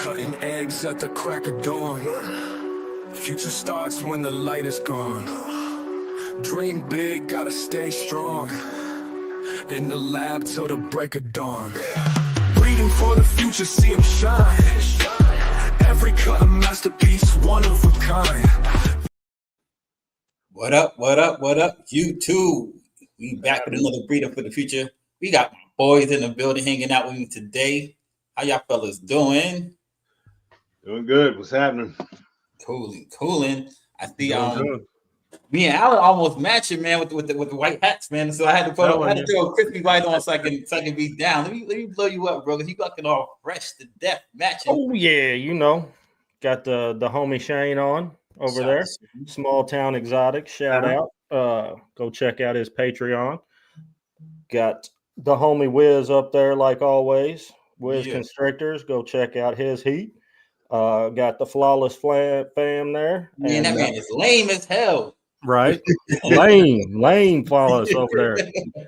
Cutting eggs at the crack of dawn. Future starts when the light is gone. Dream big, gotta stay strong. In the lab till the break of dawn. Breathing for the future, see him shine. Every cut a masterpiece, one of a kind. What up, YouTube? We back with another Breeder for the Future. We got my boys in the building hanging out with me today. How y'all fellas doing? Doing good. What's happening? Cooling. I see me and Alan almost matching, man, with the white hats, man. So I had to throw a crispy white on so I can be down. Let me blow you up, bro, because you looking all fresh to death matching. Oh yeah, got the homie Shane on over there. Small Town Exotic, shout out. Go check out his Patreon. Got the homie Wiz up there like always. Wiz Constrictors, go check out his heat. Got the Flawless fam there. Man, that man is lame as hell. Right. lame Flawless over there.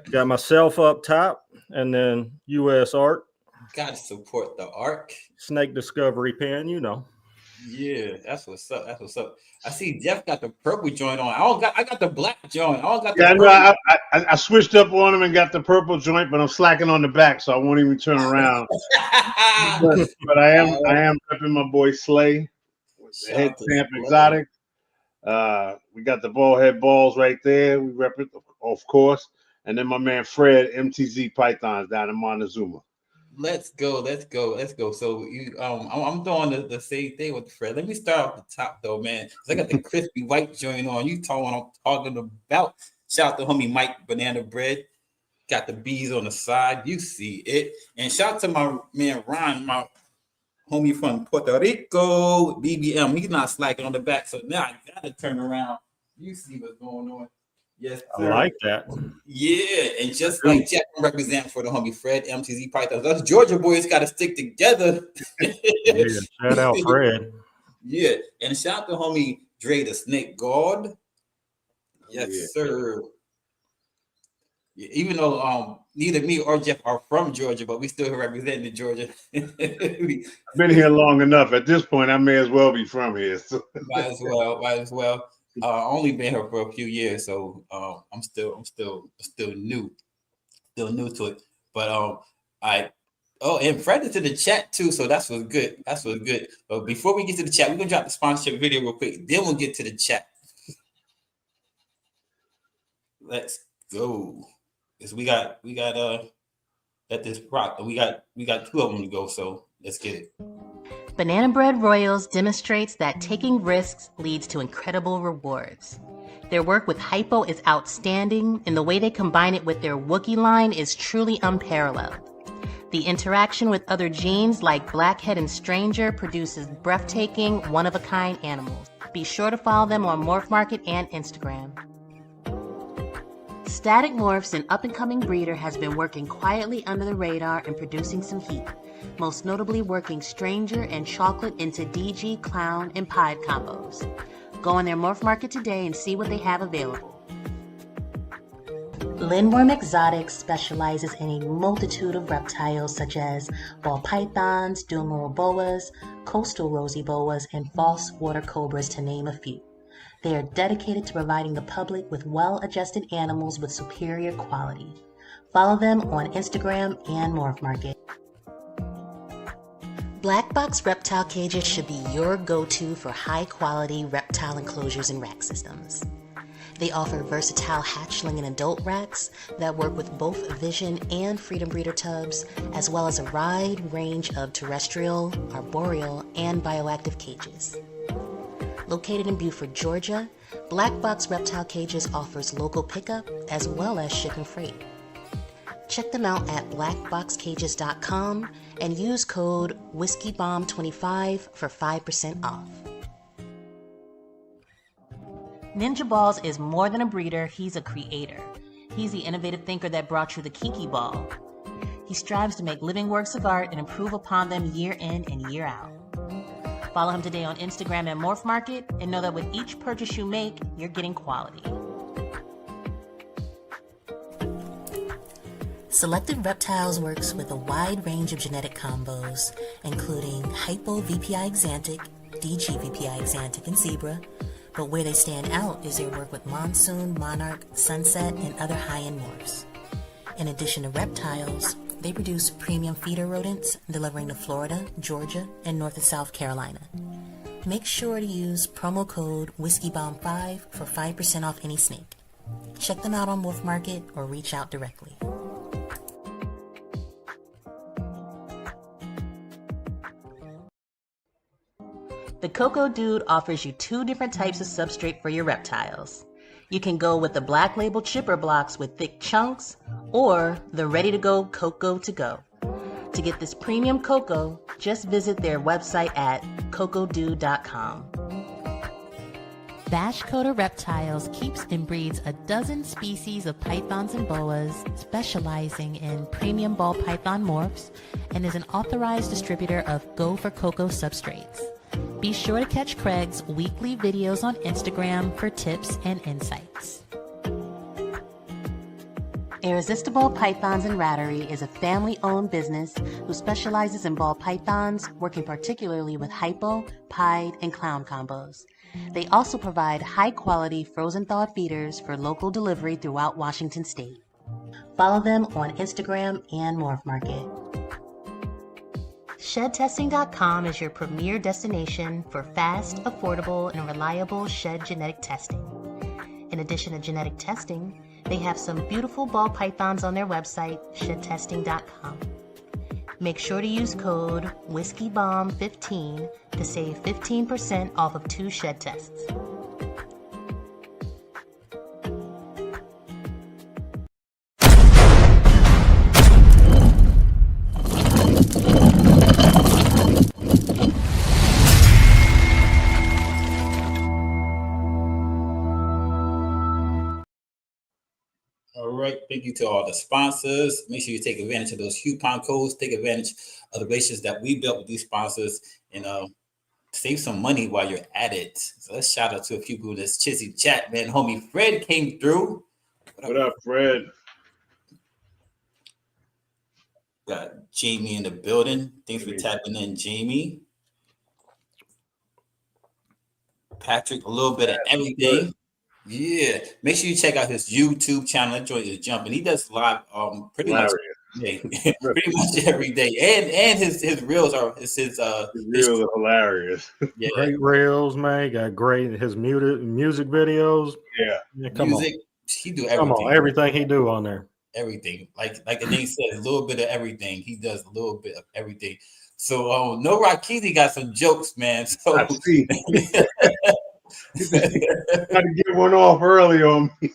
Got myself up top, and then US Art. Gotta support the art. Snake Discovery Pen, Yeah, that's what's up. I see Jeff got the purple joint on. I got the black joint. I switched up on him and got the purple joint, but I'm slacking on the back, so I won't even turn around. but I am repping my boy Slay, Head Stamp Exotic. We got the ball head balls right there. We rep it, of course. And then my man Fred, MTZ Pythons down in Montezuma. Let's go. So I'm doing the same thing with Fred. Let me start off the top though, man. I got the crispy white joint on. You talking what I'm talking about. Shout out to homie Mike Banana Bread. Got the bees on the side. You see it. And shout out to my man Ron, my homie from Puerto Rico, BBM. He's not slacking on the back. So now I gotta turn around. You see what's going on. Yes, sir. I like that. Yeah, and just like Jack represent for the homie Fred, MTZ Pythons, us Georgia boys got to stick together. Yeah, shout out Fred. Yeah, and shout out to homie Dre the Snake God. Yes, sir. Yeah, even though neither me or Jeff are from Georgia, but we still representing Georgia. I've been here long enough. At this point, I may as well be from here. So. Might as well. Only been here for a few years, so I'm still new to it. But and Fred is in the chat too, so that's what's good. But before we get to the chat, we're gonna drop the sponsorship video real quick. Then we'll get to the chat. Let's go. Cause we got let this rock. We got two of them to go, so let's get it. Banana Bread Royals demonstrates that taking risks leads to incredible rewards. Their work with Hypo is outstanding, and the way they combine it with their Wookiee line is truly unparalleled. The interaction with other genes like Blackhead and Stranger produces breathtaking, one-of-a-kind animals. Be sure to follow them on Morph Market and Instagram. Static Morphs, an up-and-coming breeder, has been working quietly under the radar and producing some heat, most notably working Stranger and Chocolate into DG, Clown, and Pied combos. Go on their Morph Market today and see what they have available. Lindworm Exotics specializes in a multitude of reptiles such as ball pythons, dual boas, coastal rosy boas, and false water cobras, to name a few. They are dedicated to providing the public with well-adjusted animals with superior quality. Follow them on Instagram and Morph Market. Black Box Reptile Cages should be your go-to for high-quality reptile enclosures and rack systems. They offer versatile hatchling and adult racks that work with both Vision and Freedom Breeder tubs, as well as a wide range of terrestrial, arboreal, and bioactive cages. Located in Beaufort, Georgia, Black Box Reptile Cages offers local pickup as well as ship and freight. Check them out at blackboxcages.com and use code WhiskeyBomb25 for 5% off. Ninja Balls is more than a breeder, he's a creator. He's the innovative thinker that brought you the Kiki Ball. He strives to make living works of art and improve upon them year in and year out. Follow him today on Instagram at Morph Market and know that with each purchase you make, you're getting quality. Selected Reptiles works with a wide range of genetic combos, including Hypo VPI Xanthic, DG VPI Xanthic, and Zebra, but where they stand out is their work with Monsoon, Monarch, Sunset, and other high-end morphs. In addition to reptiles, they produce premium feeder rodents delivering to Florida, Georgia, and North and South Carolina. Make sure to use promo code WhiskeyBomb5 for 5% off any snake. Check them out on Wolf Market or reach out directly. The Cocoa Dude offers you 2 different types of substrate for your reptiles. You can go with the black label chipper blocks with thick chunks, or the ready-to-go Cocoa to go. To get this premium cocoa, just visit their website at cocodude.com. Bash Coda Reptiles keeps and breeds a dozen species of pythons and boas, specializing in premium ball python morphs, and is an authorized distributor of Go for Cocoa substrates. Be sure to catch Craig's weekly videos on Instagram for tips and insights. Irresistible Pythons and Rattery is a family-owned business who specializes in ball pythons, working particularly with hypo, pied, and clown combos. They also provide high-quality frozen thawed feeders for local delivery throughout Washington State. Follow them on Instagram and Morph Market. ShedTesting.com is your premier destination for fast, affordable, and reliable shed genetic testing. In addition to genetic testing, they have some beautiful ball pythons on their website, ShedTesting.com. Make sure to use code WhiskeyBomb15 to save 15% off of 2 shed tests. All right. Thank you to all the sponsors. Make sure you take advantage of those coupon codes. Take advantage of the relationships that we built with these sponsors, and save some money while you're at it. So let's shout out to a few people in this Chizzy chat, man. Homie Fred came through. What up, Fred? Got Jamie in the building. Thanks for tapping in, Jamie. Patrick, a little bit of everything. Yeah, make sure you check out his YouTube channel. That joint is jumping. He does live pretty much every day, and his reels are his reels are hilarious. Yeah, great reels, man. Got great his music videos. Yeah, come music. He do everything. Come on, everything he do on there. Everything, like the name says, a little bit of everything. He does a little bit of everything. So No Rakiti got some jokes, man. So I see. Got to get one off early on me.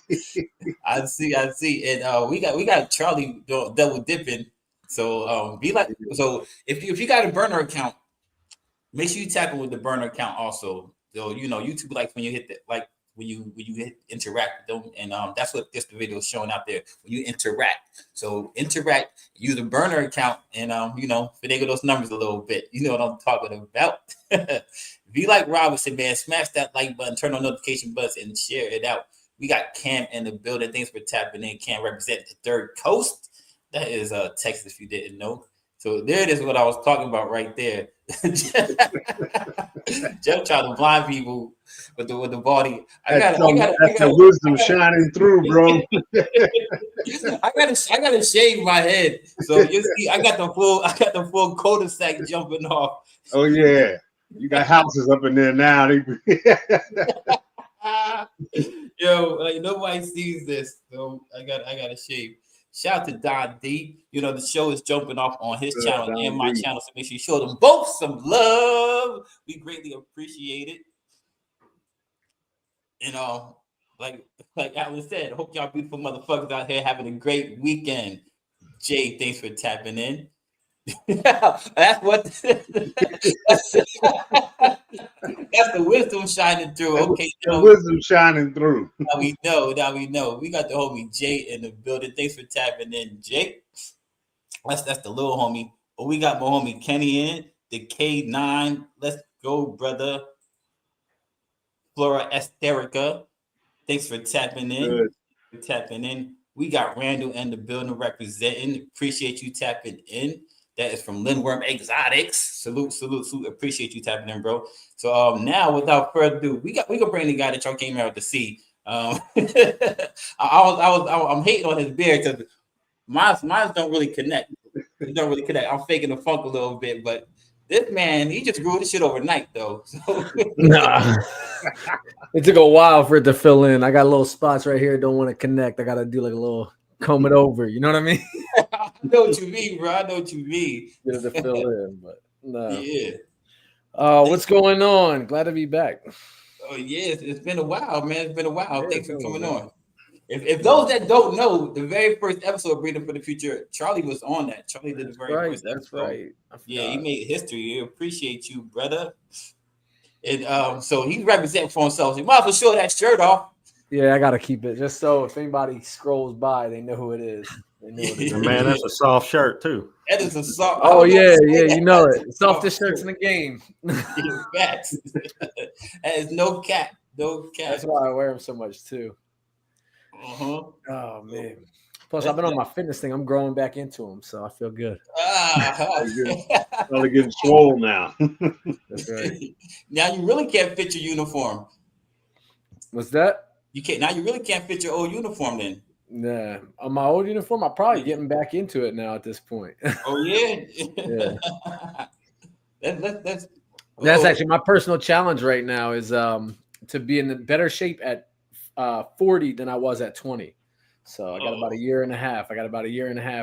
I see, and we got Charlie double dipping. So be like, so if you got a burner account, make sure you tap in with the burner account also. So YouTube likes when you hit when you hit interact with them, and that's what this video is showing out there. When you interact, so interact, use the burner account, and finagle those numbers a little bit. You know what I'm talking about. Be like Robinson, man. Smash that like button, turn on notification buttons, and share it out. We got Cam in the building. Thanks for tapping in. Cam represent the third coast. That is Texas, if you didn't know. So there it is, what I was talking about right there. Jeff trying to blind people with the body. That's the wisdom shining through, bro. I gotta shave my head. So you see, I got the full cul-de-sac jumping off. Oh yeah. You got houses up in there now. Yo, nobody sees this, so I gotta shave. Shout out to Don D. The show is jumping off on his channel and my channel, so make sure you show them both some love. We greatly appreciate it. Like Alan said, hope y'all beautiful motherfuckers out here having a great weekend. Jay, thanks for tapping in. That's what that's the wisdom shining through. Okay, the wisdom shining through. Now we know. We got the homie Jay in the building. Thanks for tapping in, Jay. That's the little homie. But we got my homie Kenny in the K9. Let's go, brother. Flora Esterica. Thanks for tapping in. Good. Tapping in. We got Randall in the building representing. Appreciate you tapping in. That is from Lindworm Exotics. Salute. Appreciate you tapping in, bro. So now, without further ado, we gonna bring the guy that y'all came out to see. I'm hating on his beard because mine don't really connect. It don't really connect. I'm faking the funk a little bit, but this man, he just grew this shit overnight, though. So. Nah, it took a while for it to fill in. I got little spots right here. Don't want to connect. I got to do like a little comb it over. You know what I mean? I know what you mean, bro. I know what you mean. Get it to fill in, but no. Yeah. What's going on? Glad to be back. Oh yeah, it's been a while, man. It's been a while. Yeah, thanks for coming on. If those that don't know, the very first episode of Breeding for the Future, Charlie was on that. Charlie did the very first episode. That's right. Yeah, he made history. We appreciate you, brother. And so he's representing for himself. You might as well show that shirt off. Yeah, I gotta keep it just so if anybody scrolls by, they know who it is. They know what it is. Man, that's a soft shirt too. That is a soft. Oh yeah, you know it. Softest shirts in the game. Facts. That is no cap. No cap. That's why I wear them so much too. Uh-huh. Oh man. Plus, I've been on my fitness thing. I'm growing back into them, so I feel good. Probably getting swole now. That's right. Now you really can't fit your uniform. What's that? You can't. Now you really can't fit your old uniform then. Nah, on my old uniform, I'm probably getting back into it now at this point. Oh yeah. Yeah. That's actually my personal challenge right now is to be in better shape at 40 than I was at 20. So I got about a year and a half.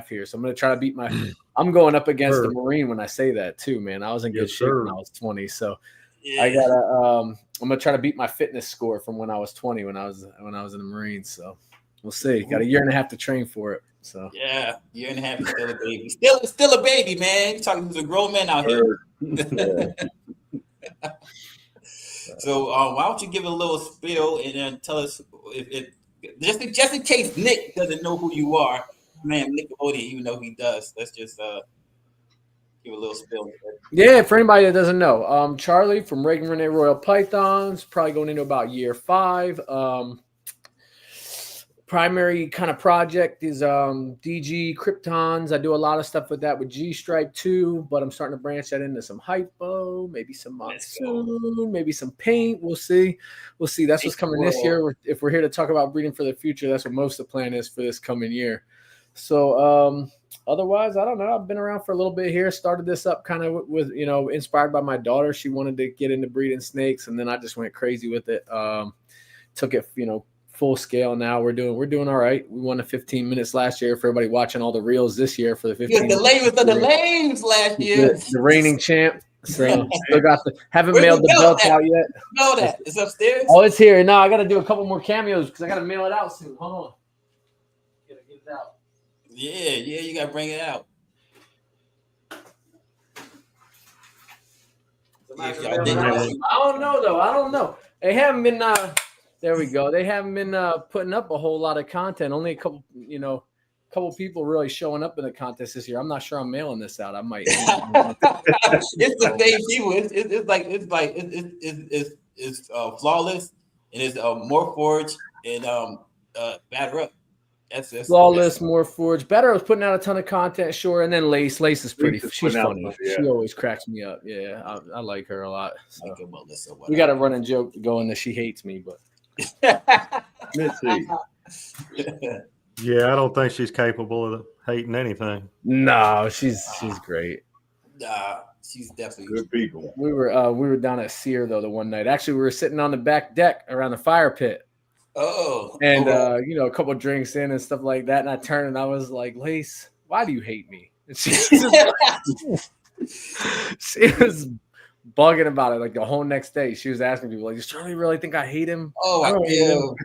Here. So I'm going to try to beat I'm going up against the Marine when I say that too, man. I was in good shape when I was 20. So yeah. I'm going to try to beat my fitness score from when I was 20 when I was in the Marines. So we'll see. Got a year and a half to train for it. So yeah, year and a half is still a baby. Still a baby, man. You're talking to a grown man out here. So why don't you give a little spiel and then tell us if just in case Nick doesn't know who you are, man, Nick Odie, even though he does. Let's just give a little spiel. Yeah, for anybody that doesn't know, Charlie from Reagan Renee Royal Pythons, probably going into about year 5. Primary kind of project is DG Kryptons. I do a lot of stuff with that with G-Stripe too, but I'm starting to branch that into some hypo, maybe some monsoon, maybe some paint. We'll see. That's what's coming this year. If we're here to talk about breeding for the future, that's what most of the plan is for this coming year. So otherwise, I don't know. I've been around for a little bit here. Started this up kind of with inspired by my daughter. She wanted to get into breeding snakes, and then I just went crazy with it. Took it, full scale now. We're doing all right. We won the 15 minutes last year for everybody watching all the reels this year for the 15 the lames last year. The reigning champ. So still got haven't mailed the belt out yet. Know that. It's upstairs. Oh, it's here. No, I gotta do a couple more cameos because I gotta mail it out soon. Hold on. Gotta get it out. Yeah, you gotta bring it out. I don't know though. I don't know. They haven't been there we go. They haven't been putting up a whole lot of content. Only a couple people really showing up in the contest this year. I'm not sure I'm mailing this out. I might. It's the same people. It's flawless and it's Morforge and Bad Rep. That's flawless, Morforge. Better was putting out a ton of content, sure. And then Lace. Lace is pretty. She's funny. Yeah. She always cracks me up. Yeah, I like her a lot. So. We got a running joke going that she hates me, but. Let's see. Yeah, I don't think she's capable of hating anything. No, she's great. She's definitely good people. We were down at Sear though the one night. Actually, we were sitting on the back deck around the fire pit. Oh, and a couple of drinks in and stuff like that. And I turned and I was like, Lace, why do you hate me? And she was bugging about it like the whole next day. She was asking people like, does Charlie really think I hate him? Oh, I do.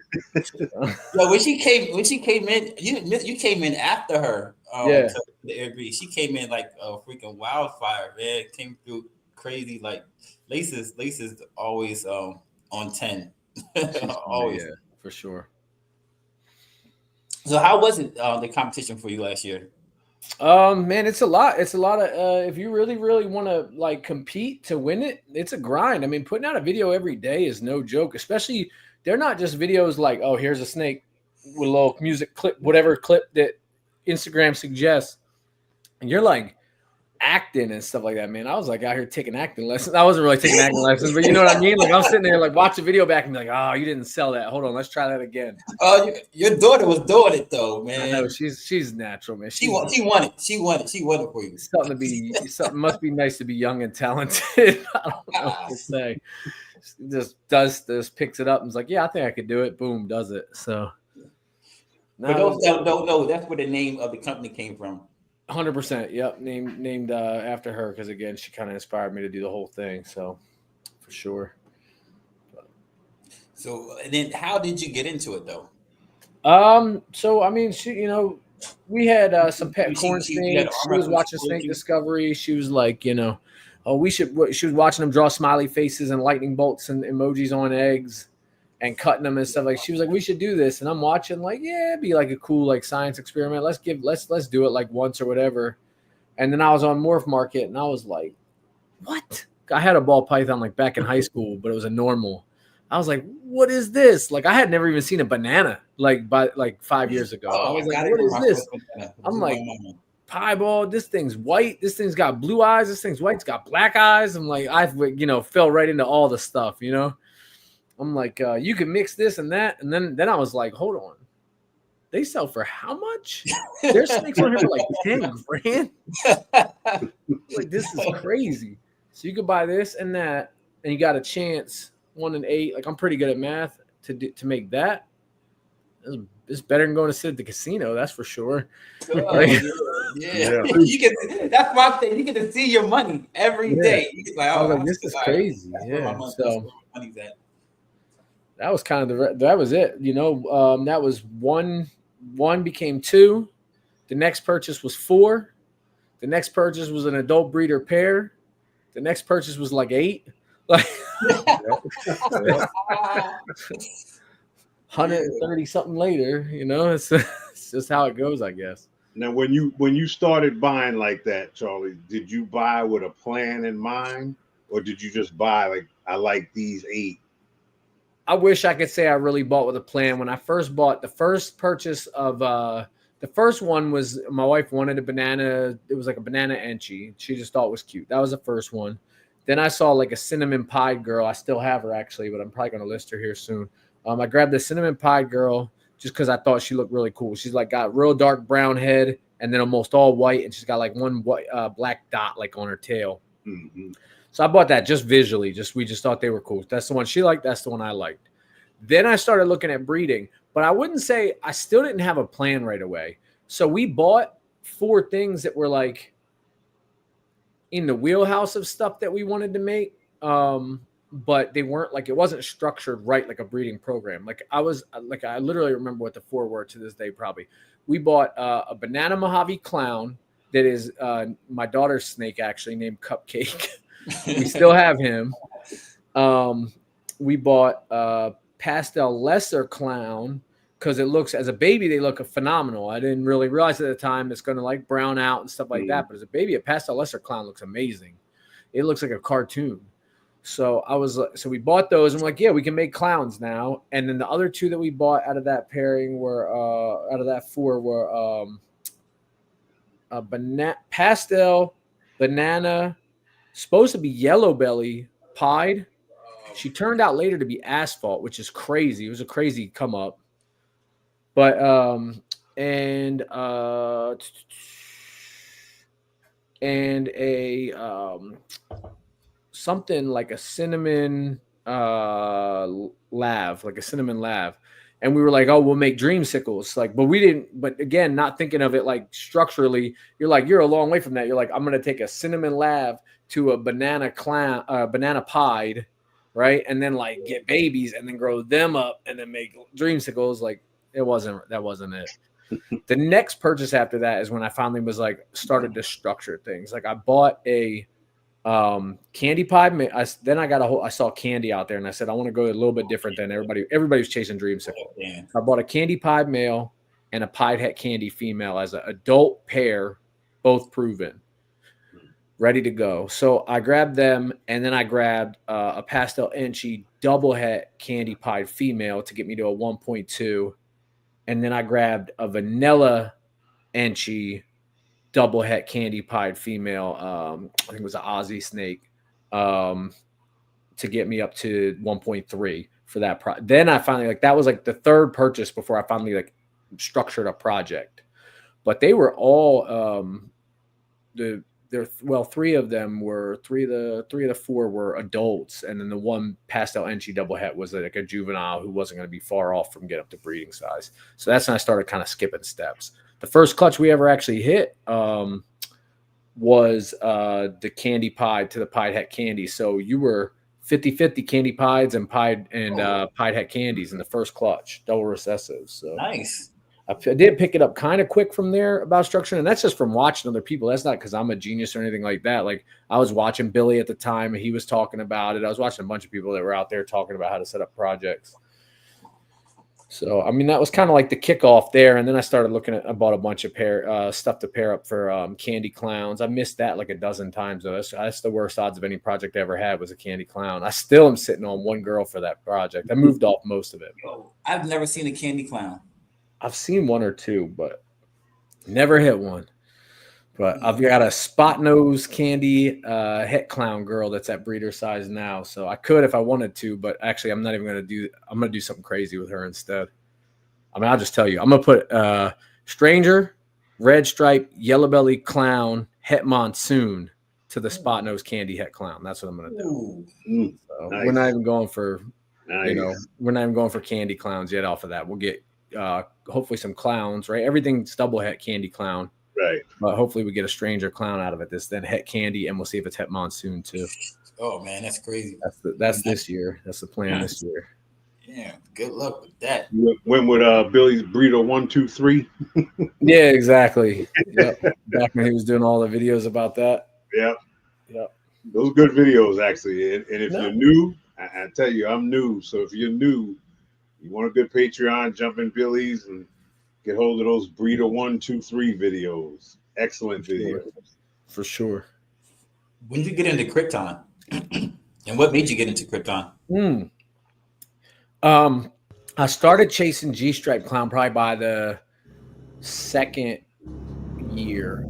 When she came in, you came in after her. To the Airbnb. She came in like a freaking wildfire, man. Came through crazy. Like Lace is always on 10. Always. Yeah, for sure. So how was it the competition for you last year? Man, it's a lot of if you really want to like compete to win it, it's a grind. I mean, putting out a video every day is no joke, especially they're not just videos like, oh, here's a snake, with a little music clip, whatever clip that Instagram suggests, and you're like acting and stuff like that, man. I was like out here taking acting lessons. I wasn't really taking acting lessons, but you know what I mean? Like I'm sitting there like watch a video back and be like, oh, you didn't sell that. Hold on, let's try that again. Oh, your daughter was doing it though, man. I know she's natural, man. She wanted for you. Something must be nice to be young and talented. I don't know what to say. Just picks it up and is like, yeah, I think I could do it. Boom, does it. So but no, that's where the name of the company came from. 100%. Yep. Named after her. Cause again, she kind of inspired me to do the whole thing. So for sure. So and then how did you get into it though? So I mean, she, we had some pet corn snakes. She was watching Snake Discovery. She was like, she was watching them draw smiley faces and lightning bolts and emojis on eggs and cutting them and stuff. Like she was like, we should do this. And I'm watching like, yeah, it'd be like a cool like science experiment. Let's do it like once or whatever. And then I was on Morph Market and I was like, what? I had a ball python like back in high school, but it was a normal. I was like, what is this? Like I had never even seen a banana like 5 years ago. I was like, what is this? I'm like, pieball, this thing's white. This thing's got blue eyes. This thing's white. It's got black eyes. I'm like, I fell right into all the stuff, I'm like, you can mix this and that. And then I was like, hold on. They sell for how much? There's snakes on here for like 10 grand. Like, this is crazy. So you could buy this and that, and you got a chance 1 in 8. Like, I'm pretty good at math to make that. It's better than going to sit at the casino, that's for sure. Yeah. That's my thing. You get to see your money every day. You like, I was like, this is crazy. Yeah. So that was kind of that was it. That was one became 2. The next purchase was 4. The next purchase was an adult breeder pair. The next purchase was like 8. Like 130 something later, it's just how it goes, I guess. Now, when you started buying like that, Charlie, did you buy with a plan in mind, or did you just buy like, I like these 8? I wish I could say I really bought with a plan. When I first bought the first purchase of the first one was my wife wanted a banana. It was like a banana enchi. She just thought it was cute. That was the first one. Then I saw like a cinnamon pied girl. I still have her actually, but I'm probably going to list her here soon. I grabbed the cinnamon pied girl just because I thought she looked really cool. She's like got real dark brown head and then almost all white, and she's got like one white, black dot like on her tail. Mm-hmm. So I bought that just visually. We just thought they were cool. That's the one she liked. That's the one I liked. Then I started looking at breeding, but I wouldn't say I still didn't have a plan right away. So we bought 4 things that were like in the wheelhouse of stuff that we wanted to make. But they weren't like, it wasn't structured right like a breeding program. Like I literally remember what the 4 were to this day probably. We bought a banana Mojave clown that is my daughter's snake actually named Cupcake. We still have him. We bought a pastel lesser clown because it looks, as a baby, they look phenomenal. I didn't really realize at the time it's going to like brown out and stuff like that. But as a baby, a pastel lesser clown looks amazing. It looks like a cartoon. So we bought those and we're like, yeah, we can make clowns now. And then the other 2 that we bought out of that pairing were, out of that 4 were a pastel banana, supposed to be yellow belly pied. She turned out later to be asphalt, which is crazy. It was a crazy come up. But and a something like a cinnamon lav, like a cinnamon lav. And we were like, oh, we'll make dreamsicles. Like, but we didn't, but again, not thinking of it like structurally, you're a long way from that. You're like, I'm going to take a cinnamon lav to a banana banana pied, right? And then like get babies and then grow them up and then make dreamsicles. Like that wasn't it. The next purchase after that is when I finally was like, started to structure things. Like I bought a candy pie. I saw candy out there and I said, I want to go a little bit different than everybody. Everybody was chasing dreamsicle. Yeah. I bought a candy pie male and a pied het candy female as an adult pair, both proven, ready to go. So I grabbed them and then I grabbed a pastel enchi double het candy pied female to get me to a 1.2. and then I grabbed a vanilla Enchi double het candy pied female. I think it was an Aussie snake, to get me up to 1.3 for that. Then I finally, like, that was like the third purchase before I finally like structured a project. But they were all three of the four were adults, and then the one pastel Enchi double het was like a juvenile who wasn't going to be far off from getting up to breeding size. So that's when I started kind of skipping steps. The first clutch we ever actually hit was the candy pied to the pied het candy. So you were 50-50 candy pieds and pied het candies in the first clutch, double recessives. So nice. I did pick it up kind of quick from there about structuring, and that's just from watching other people. That's not because I'm a genius or anything like that. Like, I was watching Billy at the time, and he was talking about it. I was watching a bunch of people that were out there talking about how to set up projects. So, I mean, that was kind of like the kickoff there. And then I started I bought a bunch of stuff to pair up for candy clowns. I missed that like a dozen times, though. That's the worst odds of any project I ever had, was a candy clown. I still am sitting on one girl for that project. I moved off most of it. I've never seen a candy clown. I've seen one or two, but never hit one. But I've got a spot nose candy het clown girl that's at breeder size now. So I could if I wanted to, but actually I'm not even going to do – I'm going to do something crazy with her instead. I mean, I'll just tell you. I'm going to put stranger, red stripe, yellow belly clown, het monsoon to the spot nose candy het clown. That's what I'm going to do. So nice. We're not even going for we're not even going for candy clowns yet off of that. We'll get hopefully some clowns, right? Everything's double het candy clown. Right. But hopefully we get a stranger clown out of it. Then het candy, and we'll see if it's het monsoon too. Oh man, that's crazy. That's this year. That's the plan this year. Yeah, good luck with that. Went with Billy's breeder 1, 2, 3. Yeah, exactly. Yep. Back when he was doing all the videos about that. Yep. Yep. Those good videos actually. And if you're new, I tell you, I'm new. So if you're new, you want a good Patreon, jump in Billy's and get hold of those breeder 1, 2, 3 videos. Excellent videos. For sure. When did you get into Krypton? And what made you get into Krypton? I started chasing G-Stripe clown probably by the second year.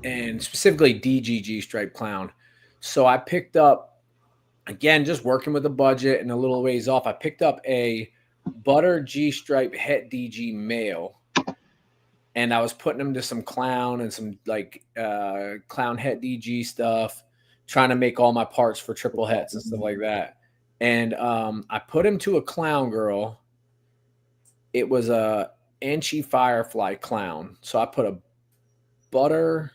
And specifically DG G-Stripe clown. So I picked up, again, just working with a budget and a little ways off, I picked up a butter G-Stripe het DG male, and I was putting them to some clown and some like clown het DG stuff, trying to make all my parts for triple hets and stuff like that. And I put him to a clown girl. It was a Enchi Firefly clown. So I put a butter.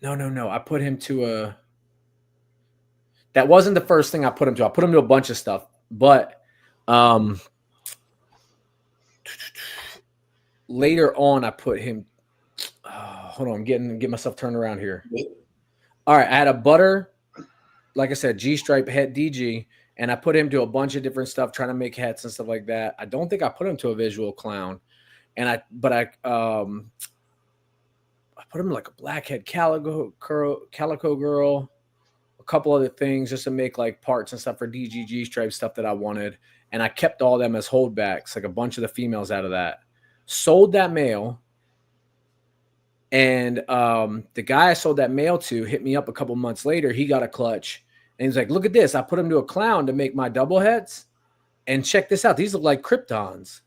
No. I put him to a. That wasn't the first thing I put him to. I put him to a bunch of stuff, but later on I put him. Hold on, I'm getting myself turned around here. All right, I had a butter, like I said, G-Stripe het DG, and I put him to a bunch of different stuff, trying to make hats and stuff like that. I don't think I put him to a visual clown, and I put him like a blackhead calico girl, a couple other things just to make like parts and stuff for DG Stripe stuff that I wanted. And I kept all them as holdbacks, like a bunch of the females out of that. Sold that male. And the guy I sold that male to hit me up a couple months later. He got a clutch. And he's like, look at this. I put him to a clown to make my double heads. And check this out. These look like Kryptons.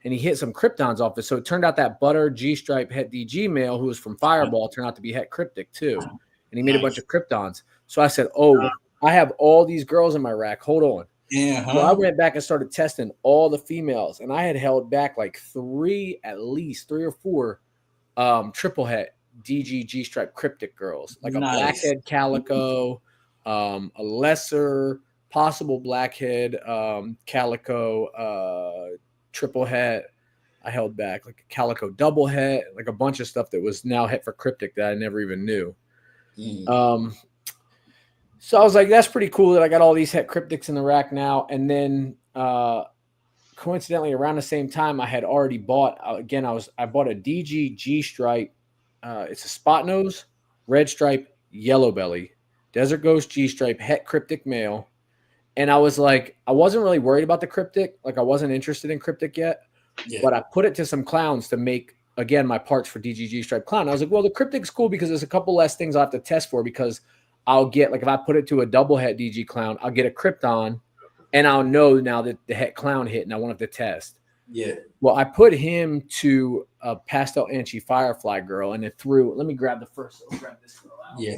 And he hit some Kryptons off it. So it turned out that butter G-Stripe het DG male, who was from Fireball, turned out to be het Cryptic too. And he made a bunch of Kryptons. So I said, I have all these girls in my rack. Hold on. Yeah. So I went back and started testing all the females. And I had held back like at least three or four triple het DG G-Stripe Cryptic girls. Like a blackhead calico, a lesser possible blackhead calico triple het. I held back like a calico double het, like a bunch of stuff that was now het for Cryptic that I never even knew. So I was like, that's pretty cool that I got all these het Cryptics in the rack now. And then coincidentally around the same time I had already bought again, I bought a DG G-Stripe. It's a spot nose, red stripe, yellow belly, Desert Ghost G-Stripe het Cryptic male. And I was like, I wasn't really worried about the Cryptic. Like I wasn't interested in Cryptic yet, Yeah. But I put it to some clowns to make, again, my parts for DGG Stripe Clown. I was like, well, the Cryptic's cool because there's a couple less things I'll have to test for, because I'll get, like, if I put it to a double het DG Clown, I'll get a Krypton, and I'll know now that the het clown hit, and I won't have to test. Yeah. Well, I put him to a Pastel Anchi Firefly girl, and it threw. Let me grab the first. I'll grab this girl out. Yeah.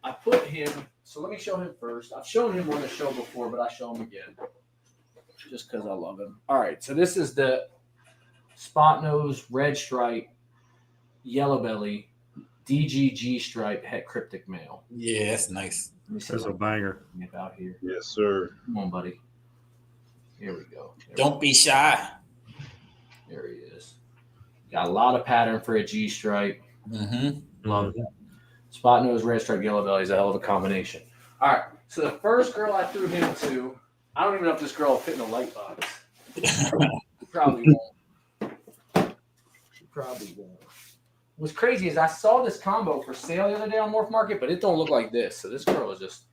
I put him. So let me show him first. I've shown him on the show before, but I show him again just because I love him. All right. So this is the spot nose, red stripe, yellow belly, DGG stripe het cryptic male. Yeah, that's nice. Let me see That's a banger. about here. Yes, sir. Come on, buddy. Here we go. Don't be shy. There he is. Got a lot of pattern for a G stripe. Mm-hmm. Love that. Spot nose, red stripe, yellow belly is a hell of a combination. All right. So the first girl I threw him to, I don't even know if this girl will fit in a light box. She probably won't. She probably won't. What's crazy is I saw this combo for sale the other day on Morph Market, but it don't look like this. So this girl is just.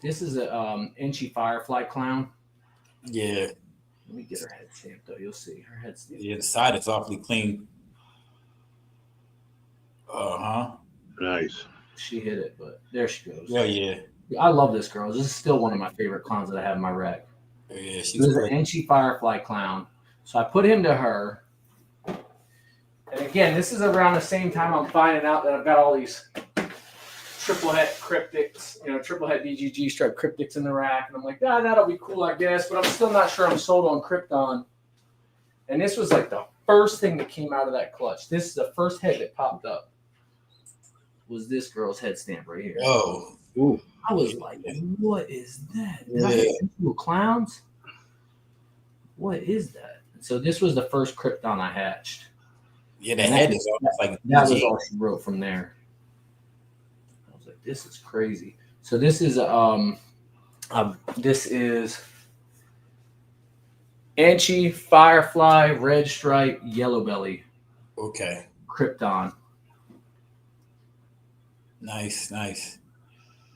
This is a Inchy Firefly Clown. Yeah. Let me get her head stamp though. You'll see her head stamp. Yeah, the side is awfully clean. Uh-huh. Nice. She hit it, but there she goes. Yeah, yeah. I love this girl. This is still one of my favorite clowns that I have in my rack. Yeah, she's This is an great. Inchy Firefly Clown. So I put him to her. And again, this is around the same time I'm finding out that I've got all these triple het cryptics, triple het DGG stripe cryptics in the rack. And I'm like, that'll be cool, I guess. But I'm still not sure I'm sold on Krypton. And this was like the first thing that came out of that clutch. This is the first head that popped up. Was this girl's head stamp right here. Oh. Ooh. I was like, what is that? Did I Yeah. hit two clowns? What is that? So this was the first Krypton I hatched. Yeah, the head is almost like That was all she wrote from there. I was like, this is crazy. So this is Anchi, Firefly, red stripe, yellow belly, Okay. Krypton. Nice, nice.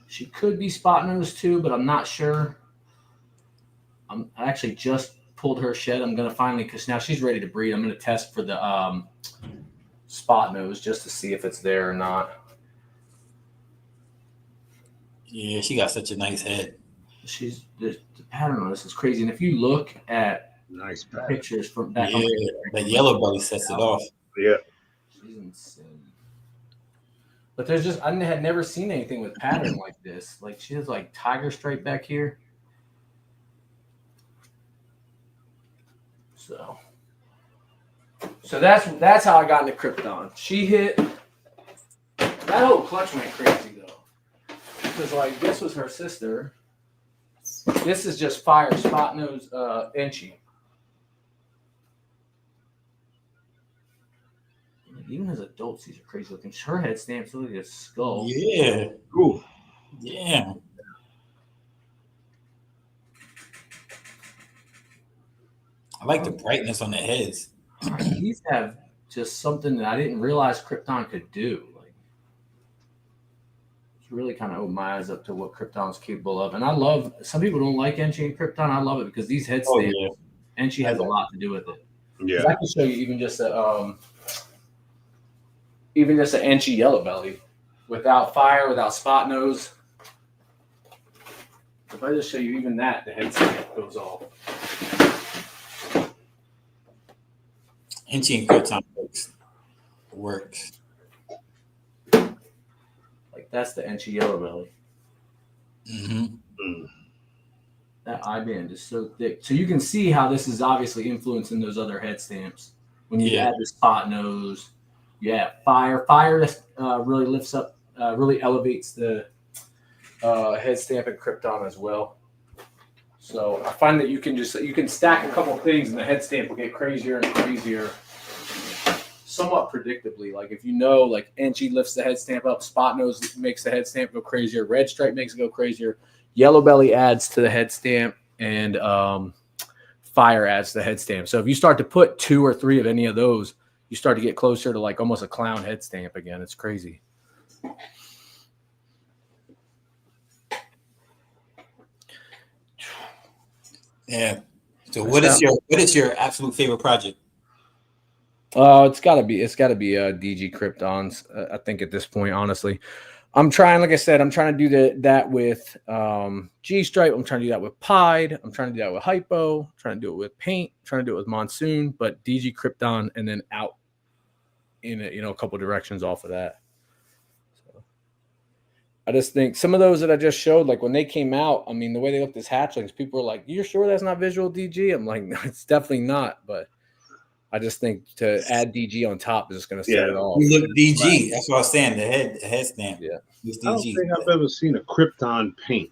She could be spot nose too, but I'm not sure. I actually just pulled her shed. I'm gonna finally, because now she's ready to breed. I'm gonna test for the spot nose just to see if it's there or not. Yeah, she got such a nice head. She's the pattern on this is crazy. And if you look at Nice. pictures from back Yeah, on that yellow belly sets it off. Yeah. she's insane. But there's just, I had never seen anything with pattern like this. Like she has like tiger stripe back here. So that's how I got into Krypton. She hit, that whole clutch went crazy though. Because like this was her sister. This is just fire spot nose Inchy. Even as adults, these are crazy looking. Her head stamps look like a skull. Yeah. Ooh. Yeah. I like the brightness on the heads. These have just something that I didn't realize Krypton could do. Like, it's really kind of opened my eyes up to what Krypton's capable of. And I love, some people don't like Enchi and Krypton. I love it because these head Oh, stamps, yeah. Enchi has a lot to do with it. 'Cause Yeah. I can show you even just a Enchi yellow belly without fire, without spot nose. If I just show you even that, the head stamp goes off. Inchy and Krypton works. Like that's the Enchi yellow belly. Mm-hmm. That eye band is so thick. So you can see how this is obviously influencing those other head stamps. When you add the spot nose, fire. Fire really lifts up, really elevates the head stamp and Krypton as well. So I find that you can stack a couple things and the head stamp will get crazier and crazier somewhat predictably. Like if you know, like Enchi lifts the head stamp up, spot nose makes the head stamp go crazier, red stripe makes it go crazier, yellow belly adds to the head stamp, and fire adds to the head stamp. So if you start to put 2 or 3 of any of those, you start to get closer to like almost a clown head stamp again. It's crazy. Yeah. So what is your absolute favorite project? It's gotta be DG Kryptons. I think at this point, honestly, I'm trying. Like I said, I'm trying to do that with G Stripe. I'm trying to do that with Pied. I'm trying to do that with Hypo. I'm trying to do it with Paint. I'm trying to do it with Monsoon. But DG Krypton, and then out in a couple directions off of that. So I just think some of those that I just showed, like when they came out, I mean, the way they looked as hatchlings, people were like, "You're sure that's not visual DG?" I'm like, "No, it's definitely not." But I just think to add DG on top is just going to set it off. You look DG. That's what I was saying. The head stamp. Yeah. It's DG. I don't think I've ever seen a Krypton paint.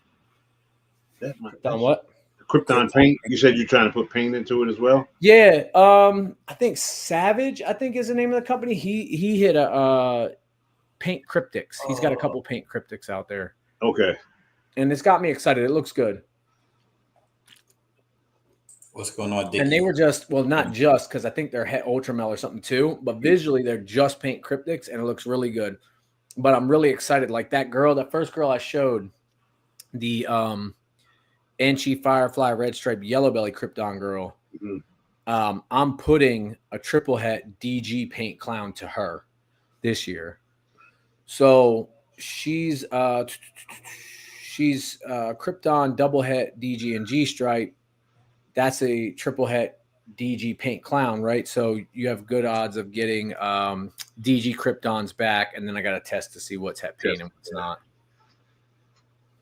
On what? Krypton paint. You said you're trying to put paint into it as well? Yeah. I think Savage, I think is the name of the company. He hit a Paint Cryptics. He's got a couple Paint Cryptics out there. Okay. And it's got me excited. It looks good. What's going on, Dickie? And they were not just because I think they're Ultramel or something too, but visually they're just Paint Cryptics and it looks really good. But I'm really excited. Like that first girl I showed, the Enchi Firefly Red Stripe Yellow Belly Krypton girl. Mm-hmm. I'm putting a triple het DG Paint Clown to her this year. So she's Krypton double het DG and G Stripe. That's a triple het DG Paint Clown, right? So you have good odds of getting DG Kryptons back, and then I got to test to see what's het paint and what's not.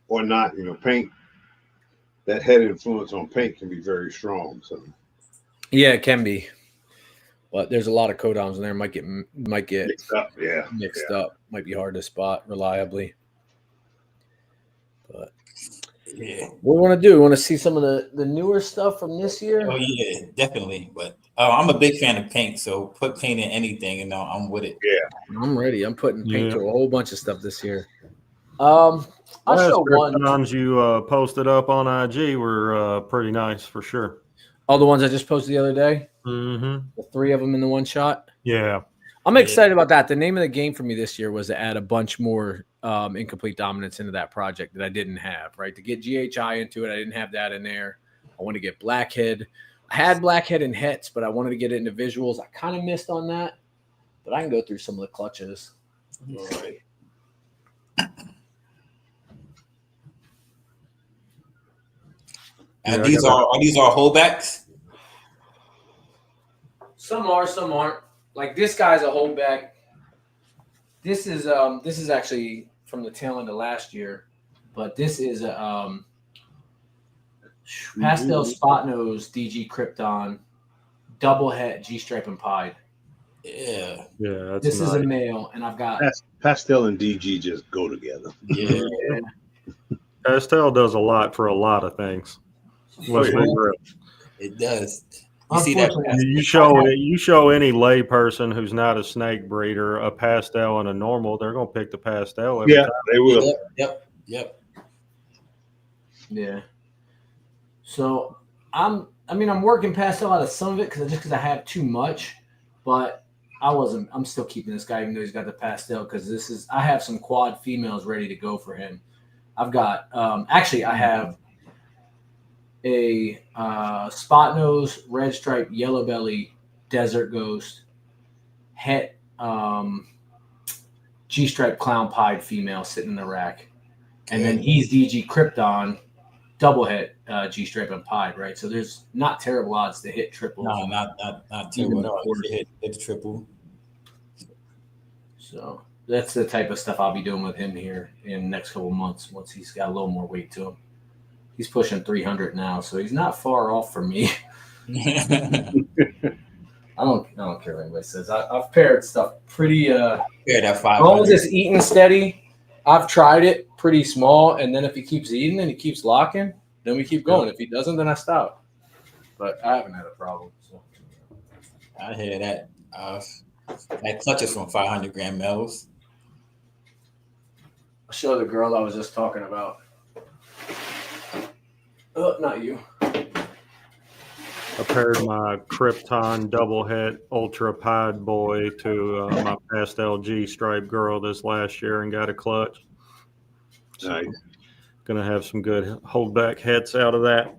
Or not, paint. That head influence on paint can be very strong. So yeah, it can be. But there's a lot of codons in there. Might get mixed up. Yeah, mixed up. Might be hard to spot reliably. But yeah, what we want to do? We want to see some of the newer stuff from this year. Oh yeah, definitely. But I'm a big fan of paint, so put paint in anything, and I'm with it. Yeah, I'm ready. I'm putting paint to a whole bunch of stuff this year. I'll show one. The ones you posted up on IG were pretty nice for sure. All the ones I just posted the other day. Mm-hmm. The 3 of them in the one shot. Yeah, I'm excited about that. The name of the game for me this year was to add a bunch more incomplete dominance into that project that I didn't have. Right, to get GHI into it, I didn't have that in there. I want to get Blackhead. I had Blackhead and Hets, but I wanted to get it into visuals. I kind of missed on that, but I can go through some of the clutches. All right. And these are holdbacks? Some are, some aren't. Like this guy's a holdback. This is actually from the tail end of last year, but this is a pastel spot nose DG Krypton double het G Stripe and Pied. Yeah. That's this nice. is a male, and I've got pastel and DG just go together. Yeah. Pastel does a lot for a lot of things. It does. You see that? You show any lay person who's not a snake breeder a pastel and a normal, they're gonna pick the pastel. Every time. They will. Yep. Yeah. So I'm working pastel out of some of it because I have too much, but I'm still keeping this guy even though he's got the pastel because I have some quad females ready to go for him. I've got I have a spot nose, red stripe, yellow belly, desert ghost, het G stripe clown pied female sitting in the rack, and then he's DG Krypton, double het G stripe and pied, right? So there's not terrible odds to hit triple. No, not terrible odds to hit triple. So that's the type of stuff I'll be doing with him here in the next couple of months once he's got a little more weight to him. He's pushing 300 now, so he's not far off from me. I don't care what anybody says. I've paired stuff pretty. Paired at 500. As long as it's eating steady, I've tried it pretty small, and then if he keeps eating and he keeps locking, then we keep going. If he doesn't, then I stop. But I haven't had a problem. So I hear that. That clutches from 500 gram males. I'll show the girl I was just talking about. Not you. I paired my Krypton double het ultra pied boy to my pastel G stripe girl this last year and got a clutch. Nice. Gonna have some good holdback hets out of that.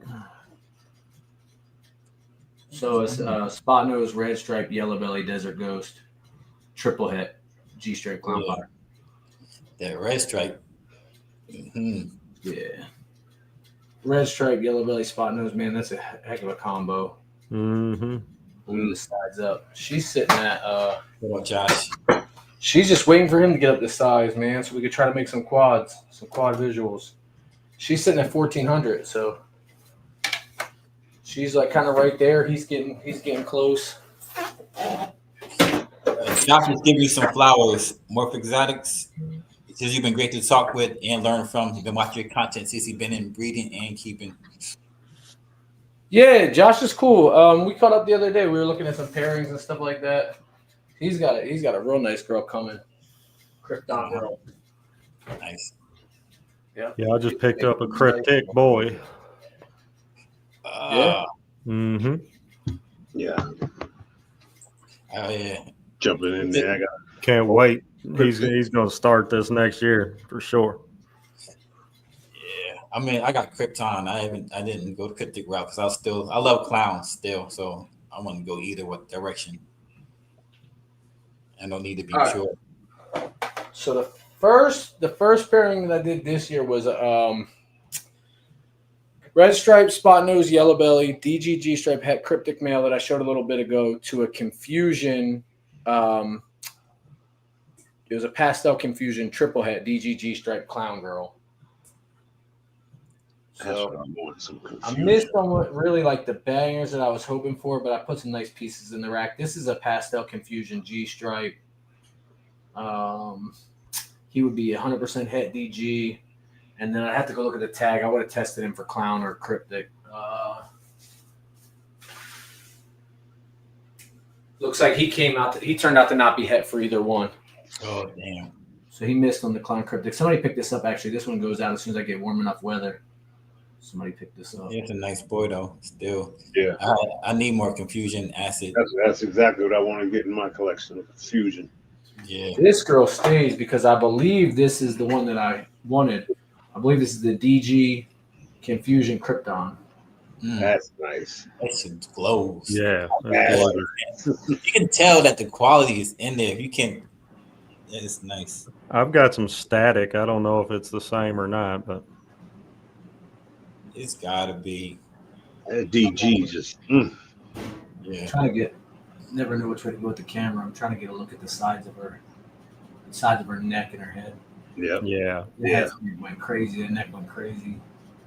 So it's spot nose, red stripe, yellow belly, desert ghost, triple het, G stripe clown Yeah. potter. That red stripe. Mm-hmm. Yeah. Red stripe, yellow belly, spot nose, man, that's a heck of a combo. Mm-hmm. Blew the sides up. She's sitting at What about Josh? she's just waiting for him to get up the size, man, so we could try to make some quad visuals. She's sitting at 1400, so she's like kind of right there. He's getting close. Josh is giving you some flowers, Morph Exotics. He says you've been great to talk with and learn from. You've been watching your content since you've been in breeding and keeping. Yeah, Josh is cool. We caught up the other day. We were looking at some pairings and stuff like that. He's got a real nice girl coming. Krypton girl. Nice. Yeah. Yeah, I just picked up a cryptic boy. Yeah. Mm-hmm. Yeah, Oh yeah. jumping in there. I got Can't wait. He's going to start this next year for sure. Yeah. I mean, I got Krypton. I didn't go the cryptic route because I love clowns still, so I want to go either direction. I don't need to be All right. sure. So the first pairing that I did this year was red stripe, spot nose, yellow belly, DGG stripe het cryptic male that I showed a little bit ago to a confusion. It was a pastel confusion triple het DGG stripe clown girl. that's So what I'm wanting, some I confusion. missed on what really like the bangers that I was hoping for, but I put some nice pieces in the rack. This is a pastel confusion G stripe. He would be 100% het DG, and then I have to go look at the tag. I would have tested him for clown or cryptic. Looks like he turned out to not be het for either one. Oh damn. So he missed on the clown cryptic. Somebody picked this up actually. This one goes out as soon as I get warm enough weather. Somebody picked this up. It's a nice boy though. Still. Yeah, I need more confusion acid. that's exactly what I want to get in my collection of confusion. Yeah. This girl stays because I believe this is the one that I wanted. I believe this is the DG Confusion Krypton. That's nice. That shit glows. Yeah. Yeah. You can tell that the quality is in there. You can. It's nice. I've got some static. I don't know if it's the same or not, but It's gotta be. That DG just. Yeah. Trying to never know which way to go with the camera. I'm trying to get a look at the sides of her neck and her head. Yep. yeah. The Yeah. head went crazy. The neck went crazy.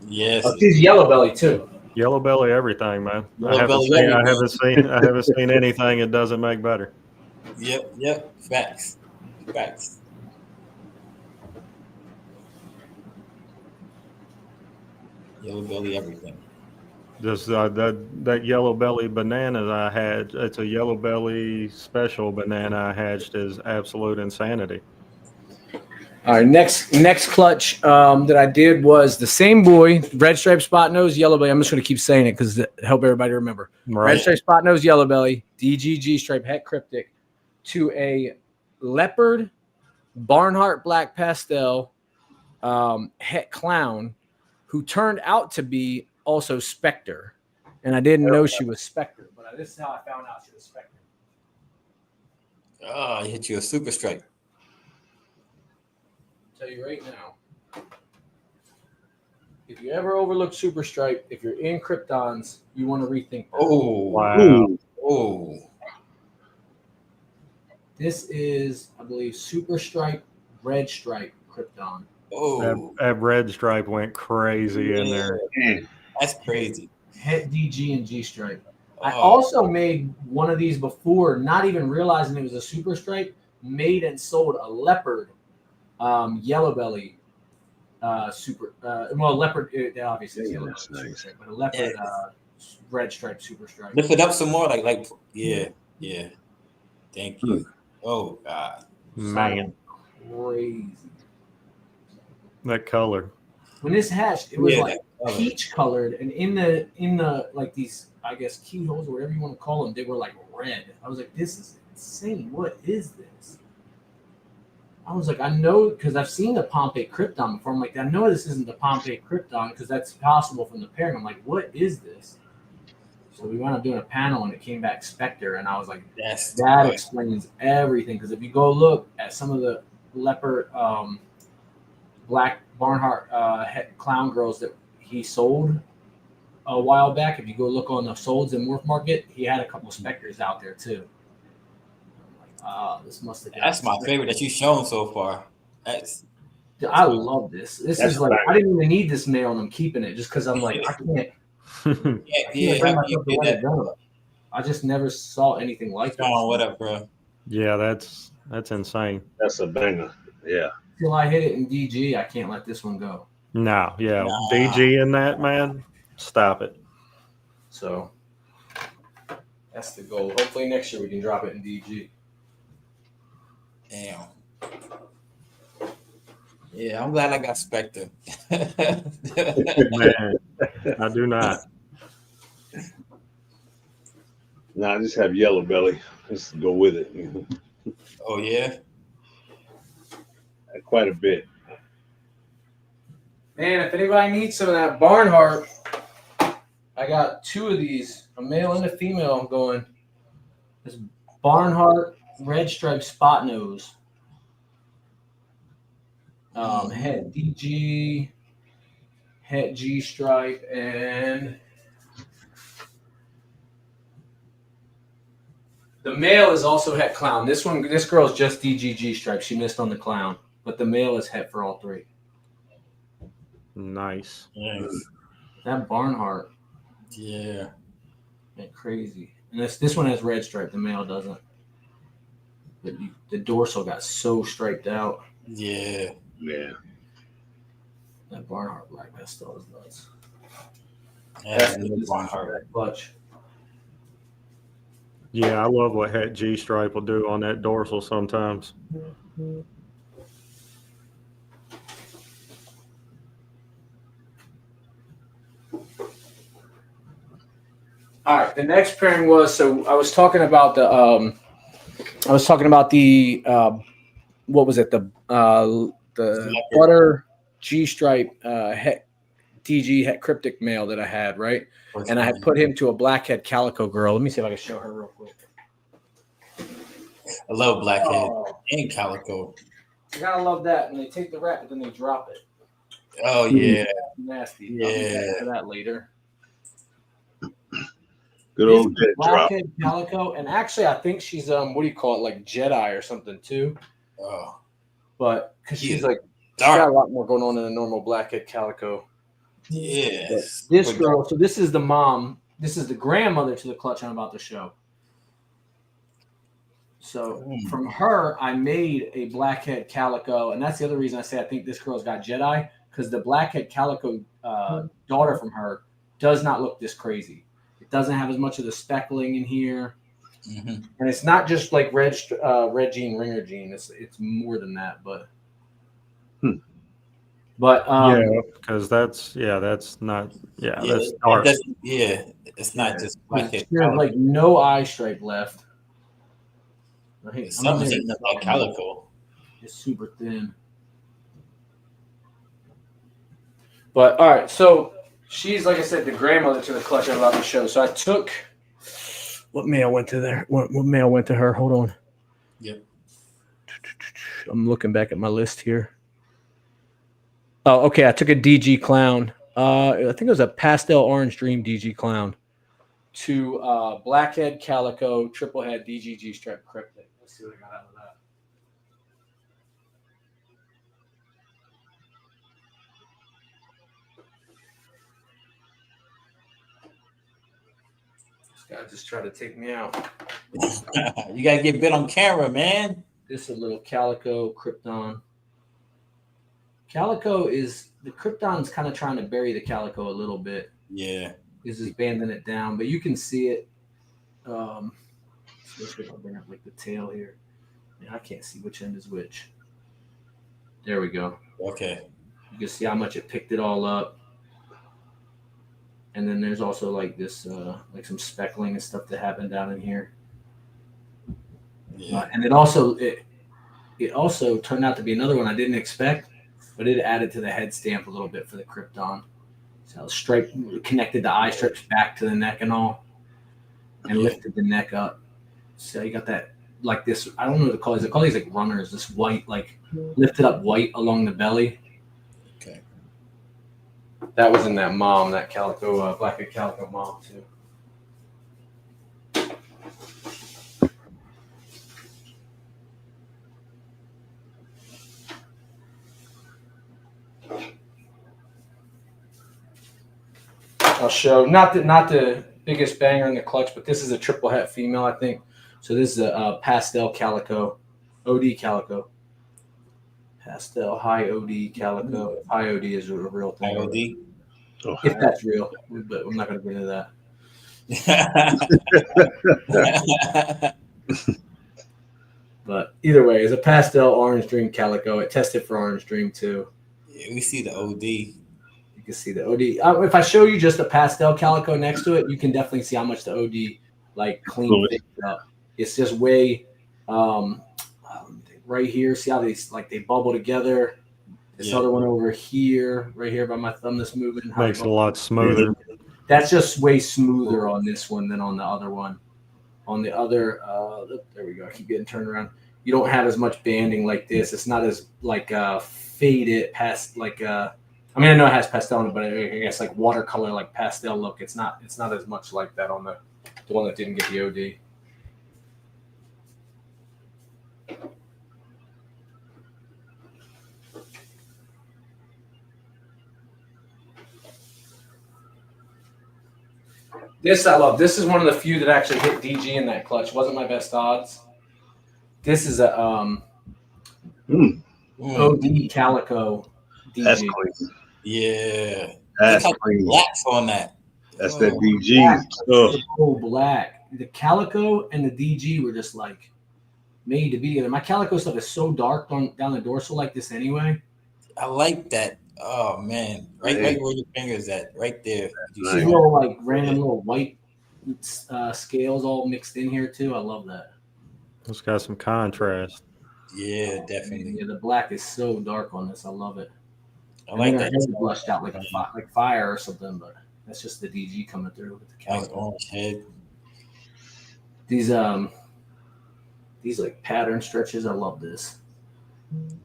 Yes. Oh, she's yellow belly too. Yellow belly everything, man. Yellow I belly haven't seen anything it doesn't make better. Yep. Facts. Yellow belly, everything. Just that yellow belly banana I had, it's a yellow belly special banana I hatched is absolute insanity. All right, next clutch that I did was the same boy, red stripe spot nose, yellow belly. I'm just going to keep saying it because to help everybody remember. Right. Red stripe spot nose, yellow belly, DGG stripe het cryptic to a leopard Barnhart black pastel het clown who turned out to be also Spectre. And I didn't know she was Spectre, but this is how I found out she was Spectre. Oh, I hit you a super strike. Tell you right now, if you ever overlook Super Stripe, if you're in Kryptons, you want to rethink that. Oh, Wow. Oh, This is, I believe, Super Stripe, Red Stripe Krypton. oh, That red stripe went crazy in there. that's crazy. Het DG and G Stripe. I Oh. also made one of these before, not even realizing it was a Super Stripe, made and sold a leopard yellow belly leopard, obviously it's yellow That's belly, nice. Super Stripe, but a leopard red stripe Super Stripe. Lift it up some more, like yeah. Thank you. Oh God. Man, Crazy. that color. When this hatched, it was Yeah, like that color. peach colored, and in the like these, I guess, keyholes or whatever you want to call them, they were like red. I was like, this is insane. What is this? I was like, I know, because I've seen the Pompeii Krypton before. I'm like, I know this isn't the Pompeii Krypton because that's possible from the pairing. I'm like, what is this? So we wound up doing a panel, and it came back Spectre, and I was like, That's that explains everything. Because if you go look at some of the leopard, black Barnhart clown girls that he sold a while back, if you go look on the Solds and Morph Market, he had a couple Spectres out there too. I'm like, this must have. That's my favorite that you've shown so far. I love this. This is like, I didn't even need this male, and I'm keeping it just because I'm like, I can't. Bring myself to let it go. I just never saw anything like that. Oh, whatever, bro. Yeah, that's insane. That's a banger. Yeah. Till I hit it in DG, I can't let this one go. No, yeah, DG in that, man. Stop it. So that's the goal. Hopefully next year we can drop it in DG. Damn. Yeah, I'm glad I got Spectre. Man, I do not. Nah, I just have yellow belly. Just go with it. Oh yeah, Quite a bit. Man, if anybody needs some of that Barnhart, I got 2 of these, a male and a female, going. This Barnhart red stripe spot nose. Het DG, Het G stripe, and the male is also Het clown. This girl's just DGG stripe. She missed on the clown, but the male is Het for all 3. Nice. That Barnhart. yeah. Man, crazy. And this one has red stripe. The male doesn't. But the dorsal got so striped out. Yeah. Yeah. That Barnhart black, that still is nuts. That's the Barnhart. Clutch. Yeah, I love what Het G stripe will do on that dorsal sometimes. All right, the next pairing was, so I was talking about the what was it, the butter G stripe Het DG Het cryptic male that I had, right? And I had put him to a blackhead calico girl. Let me see if I can show her real quick. I love blackhead and calico. You gotta love that. And they take the rat, but then they drop it. Oh yeah, Nasty. Yeah. I'll be back to that later. Good old jet drop. Blackhead calico, and actually, I think she's what do you call it, like Jedi or something too. oh, But because she's Yeah. like, she's dark. got a lot more going on than a normal blackhead calico. Yes. This girl, so this is the mom. This is the grandmother to the clutch I'm about to show. So from her, I made a blackhead calico, and that's the other reason I say I think this girl's got Jedi, because the blackhead calico daughter from her does not look this crazy. It doesn't have as much of the speckling in here, and it's not just like red gene, ringer gene. It's more than that, but. But yeah, because that's not that's dark. It's not just blackhead. She has like no eye stripe left. Right. Something's eating up that calico. It's super thin. But all right, so she's, like I said, the grandmother to the clutch I'm about to show. So I took what male went to there? What male went to her? Hold on. Yep. I'm looking back at my list here. Oh, okay. I took a DG clown. I think it was a pastel orange dream DG clown to blackhead calico triple head DGG stripe cryptic. Let's see what I got out of that. This guy just tried to take me out. You gotta get bit on camera, man. This is a little calico Krypton. Calico is the Krypton's kind of trying to bury the calico a little bit. Yeah. He's just banding it down, but you can see it. Especially if I bring up like the tail here. Man, I can't see which end is which. There we go. Okay. You can see how much it picked it all up. And then there's also like this, like some speckling and stuff that happened down in here. Yeah. And it also turned out to be another one I didn't expect, but it added to the head stamp a little bit for the Krypton. So stripe connected the eye strips back to the neck and all. and lifted the neck up. So you got that like this. I don't know what to call these. I call these like runners. This white, like lifted up white along the belly. Okay. That was in that mom, that calico, black and calico mom too. I'll show not the biggest banger in the clutch, but this is a triple het female, I think. So this is a pastel calico, OD calico, pastel high OD calico. High OD is a real thing. IOD. If that's real, but I'm not going to get into that. But either way, it's a pastel orange dream calico. It tested for orange dream too. Yeah, we see the OD. You can see the OD. If I show you just a pastel calico next to it, you can definitely see how much the OD like clean up. It's just way right here. See how they bubble together. This other one over here, right here by my thumb that's moving. Makes it a lot smoother. That's just way smoother on this one than on the other one. On the other, there we go. I keep getting turned around. You don't have as much banding like this. It's not as like faded past like I mean, I know it has pastel on it, but I guess like watercolor, like pastel look. It's not as much like that on the one that didn't get the OD. This I love. This is one of the few that actually hit DG in that clutch. Wasn't my best odds. This is a OD calico DG. That's clean. Yeah. That's Look how clean. black's on that. That's that DG. Oh. So black. The calico and the DG were just like made to be together. My calico stuff is so dark down the dorsal like this anyway. I like that. Oh man, right where your finger is at, right there. You Nice. see Little like random little white scales all mixed in here too. I love that. It's got some contrast. Yeah, definitely. Yeah, the black is so dark on this. I love it. I like that. It's blushed out like fire or something, but that's just the DG coming through with the Nice calico. orange head. These like pattern stretches. I love this.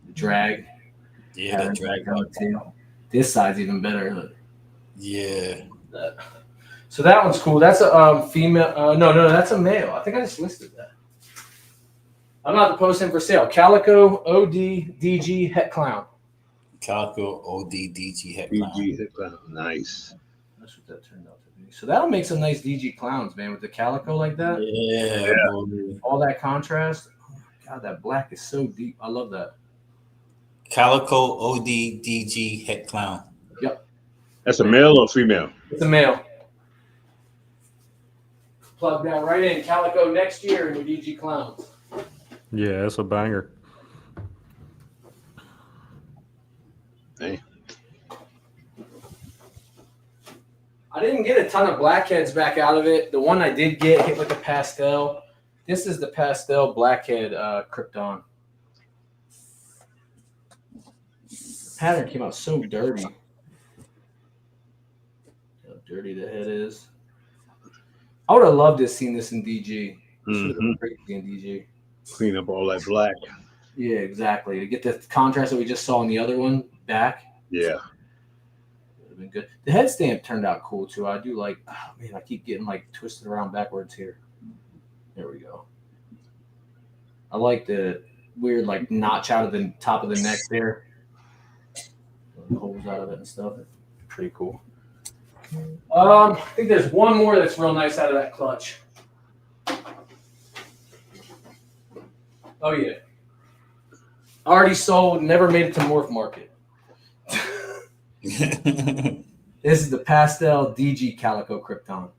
The drag. Yeah, that drag. tail. This side's even better. Look. Yeah. So that one's cool. That's a female. No, that's a male. I think I just listed that. I'm not posting for sale. Calico OD DG Het Clown. Calico OD DG head clown. DG hit clown. Nice. That's what that turned out to be. So that'll make some nice DG clowns, man, with the calico like that. Yeah. All that contrast. Oh my God, that black is so deep. I love that. Calico OD DG head clown. Yep. That's a male or female? It's a male. Plug that right in. Calico next year in your DG clowns. Yeah, it's a banger. Hey. I didn't get a ton of blackheads back out of it. The one I did get hit like a pastel. This is the pastel blackhead Krypton. The pattern came out so dirty. How dirty the head is. I would have loved to have seen this in DG. Should have been crazy in DG. Clean up all that black. Yeah, exactly. To get the contrast that we just saw in the other one back. Yeah. Would have been good. The head stamp turned out cool too. I do like, oh man, I keep getting like twisted around backwards here. There we go. I like the weird like notch out of the top of the neck there. Holes out of it and stuff. Pretty cool. I think there's one more that's real nice out of that clutch. Oh yeah. Already sold, never made it to Morph Market. This is the pastel DG Calico Krypton.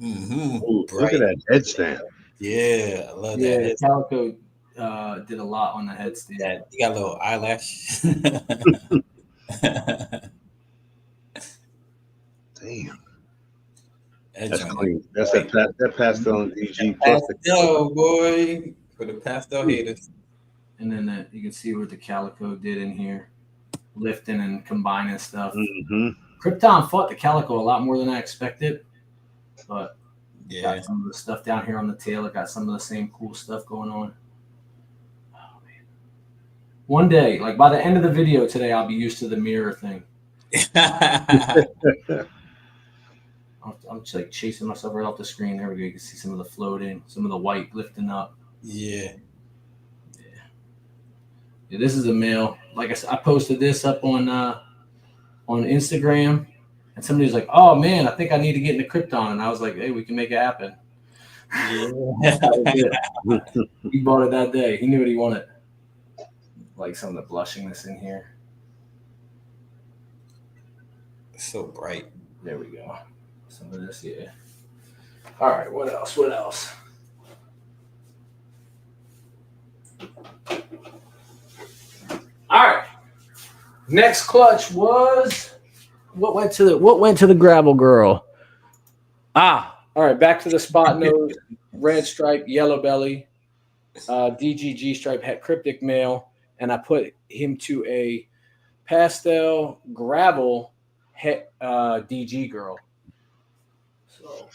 Ooh, look at that head stamp. Yeah, I love Yeah, that. Calico did a lot on the head stamp. Yeah, you got a little eyelash. Damn. That That's joint. clean. That's that pastel and DG. Pastel, boy. For the pastel haters. And then you can see what the Calico did in here. Lifting and combining stuff. Mm-hmm. Krypton fought the Calico a lot more than I expected. But Yeah. Got some of the stuff down here on the tail. Got some of the same cool stuff going on. Oh, man. One day, like by the end of the video today, I'll be used to the mirror thing. I'm just like chasing myself right off the screen. There we go. You can see some of the floating, some of the white lifting up. Yeah. Yeah, this is a male. Like I said, I posted this up on Instagram, and somebody was like, "Oh man, I think I need to get into Krypton," and I was like, "Hey, we can make it happen." Yeah. He bought it that day. He knew what he wanted. Like some of the blushingness in here. So bright. There we go. Some of this, yeah. All right, what else? What else? All right. Next clutch was what went to the gravel girl. All right, back to the spot nose, red stripe, yellow belly, DGG stripe, het cryptic male, and I put him to a pastel gravel het DG girl. So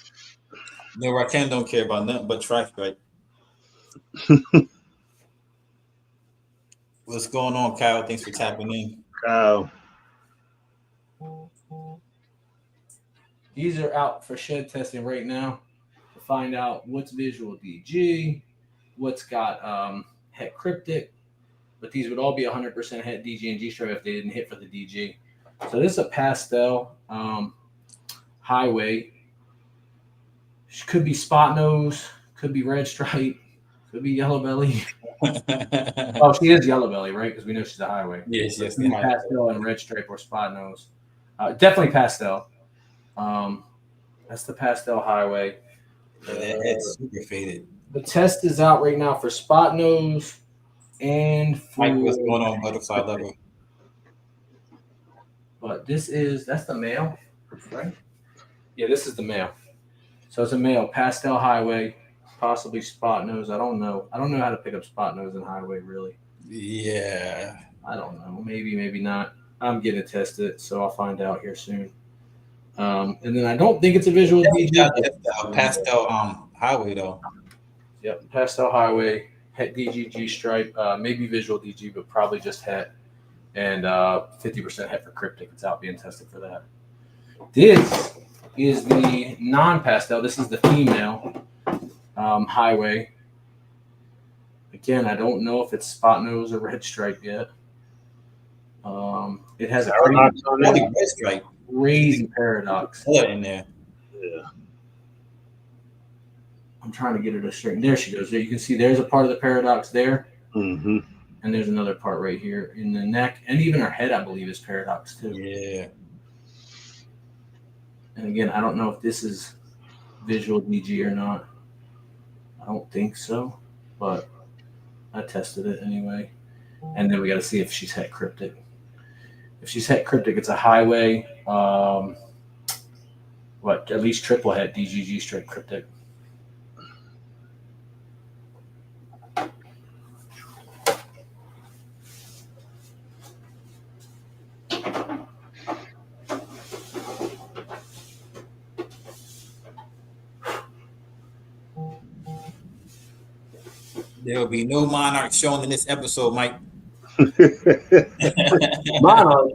No, Rakan don't care about nothing but track, right? What's going on, Kyle? Thanks for tapping in. Kyle. these are out for shed testing right now to find out what's visual DG, what's got het cryptic, but these would all be 100% het DG and G stripe if they didn't hit for the DG. So this is a pastel highway. Could be spot nose, could be red stripe, could be yellow belly. Oh, she is yellow belly, right? Because we know she's a highway. Yes. Pastel and red stripe or spot nose. Definitely pastel. That's the pastel highway. Yeah, that head's super faded. The test is out right now for spot nose and for. Mike, what's going on, butterfly lover? But that's the male, right? Yeah, this is the male. So it's a male pastel highway, possibly spot nose. I don't know. I don't know how to pick up spot nose and highway really. Yeah. I don't know. Maybe not. I'm getting it tested, so I'll find out here soon. And then I don't think it's a visual DG. Pastel highway though. Yep, pastel highway, het DGG stripe, maybe visual DG, but probably just het, and 50% het for cryptic. It's out being tested for that. This is the non-pastel. This is the female highway. Again, I don't know if it's spot nose or red stripe yet. It has a crazy paradox in there. Yeah. I'm trying to get her to straighten. There she goes. There you can see there's a part of the paradox there. Mm-hmm. And there's another part right here in the neck. And even her head, I believe, is paradox too. Yeah. And again, I don't know if this is visual DG or not. I don't think so. But I tested it anyway. And then we got to see if she's het cryptic. If she's het cryptic, it's a highway. At least triple het DGG straight cryptic. There will be no monarch shown in this episode, Mike. Monarch.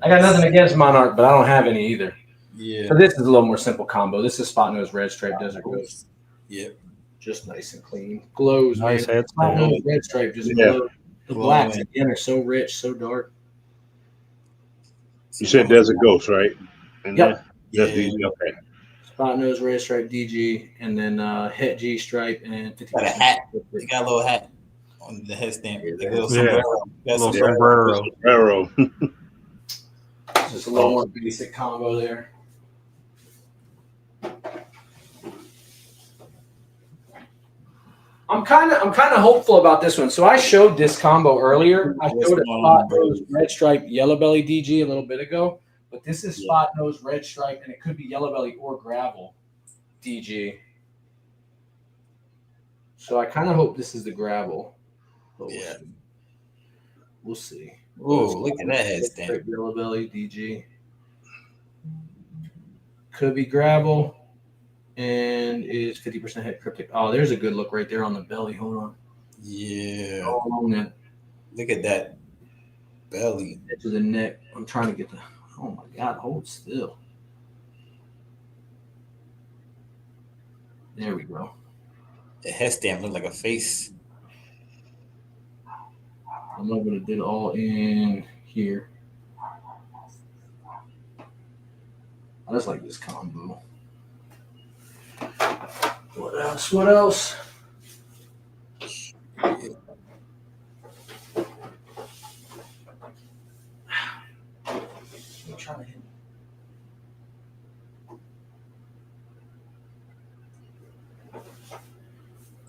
I got nothing against Monarch, but I don't have any either. Yeah. So this is a little more simple combo. This is spot nose red stripe desert ghost. Yep. Just nice and clean. Glows, Nice man. head Spot scan. nose red stripe just Yeah. glows. The blacks again are so rich, so dark. You said there's a ghost, right? And Yep. That's Yeah. easy. Okay. Spot nose red stripe DG, and then het G stripe and 50%. Got a hat. You got a little hat on the head stamp. Like a little Yeah. sombrero. Got Little some- sombrero. Sombrero. Just a little more basic combo there. I'm kind of hopeful about this one. So I showed this combo earlier. I showed a spot nose red stripe yellow belly DG a little bit ago, but this is spot nose red stripe, and it could be yellow belly or gravel DG. So I kind of hope this is the gravel. But Yeah. we'll see. Oh, look at that head stamp. Yellow belly DG. Could be gravel. and is 50% head cryptic. Oh, there's a good look right there on the belly. Hold on. Yeah. All on that Look at that belly. to the neck. I'm trying to get the. Oh my God! Hold still. There we go. The head stamp look like a face. I'm not gonna do it all in here. I just like this combo. What else? What else? I'm trying to hit.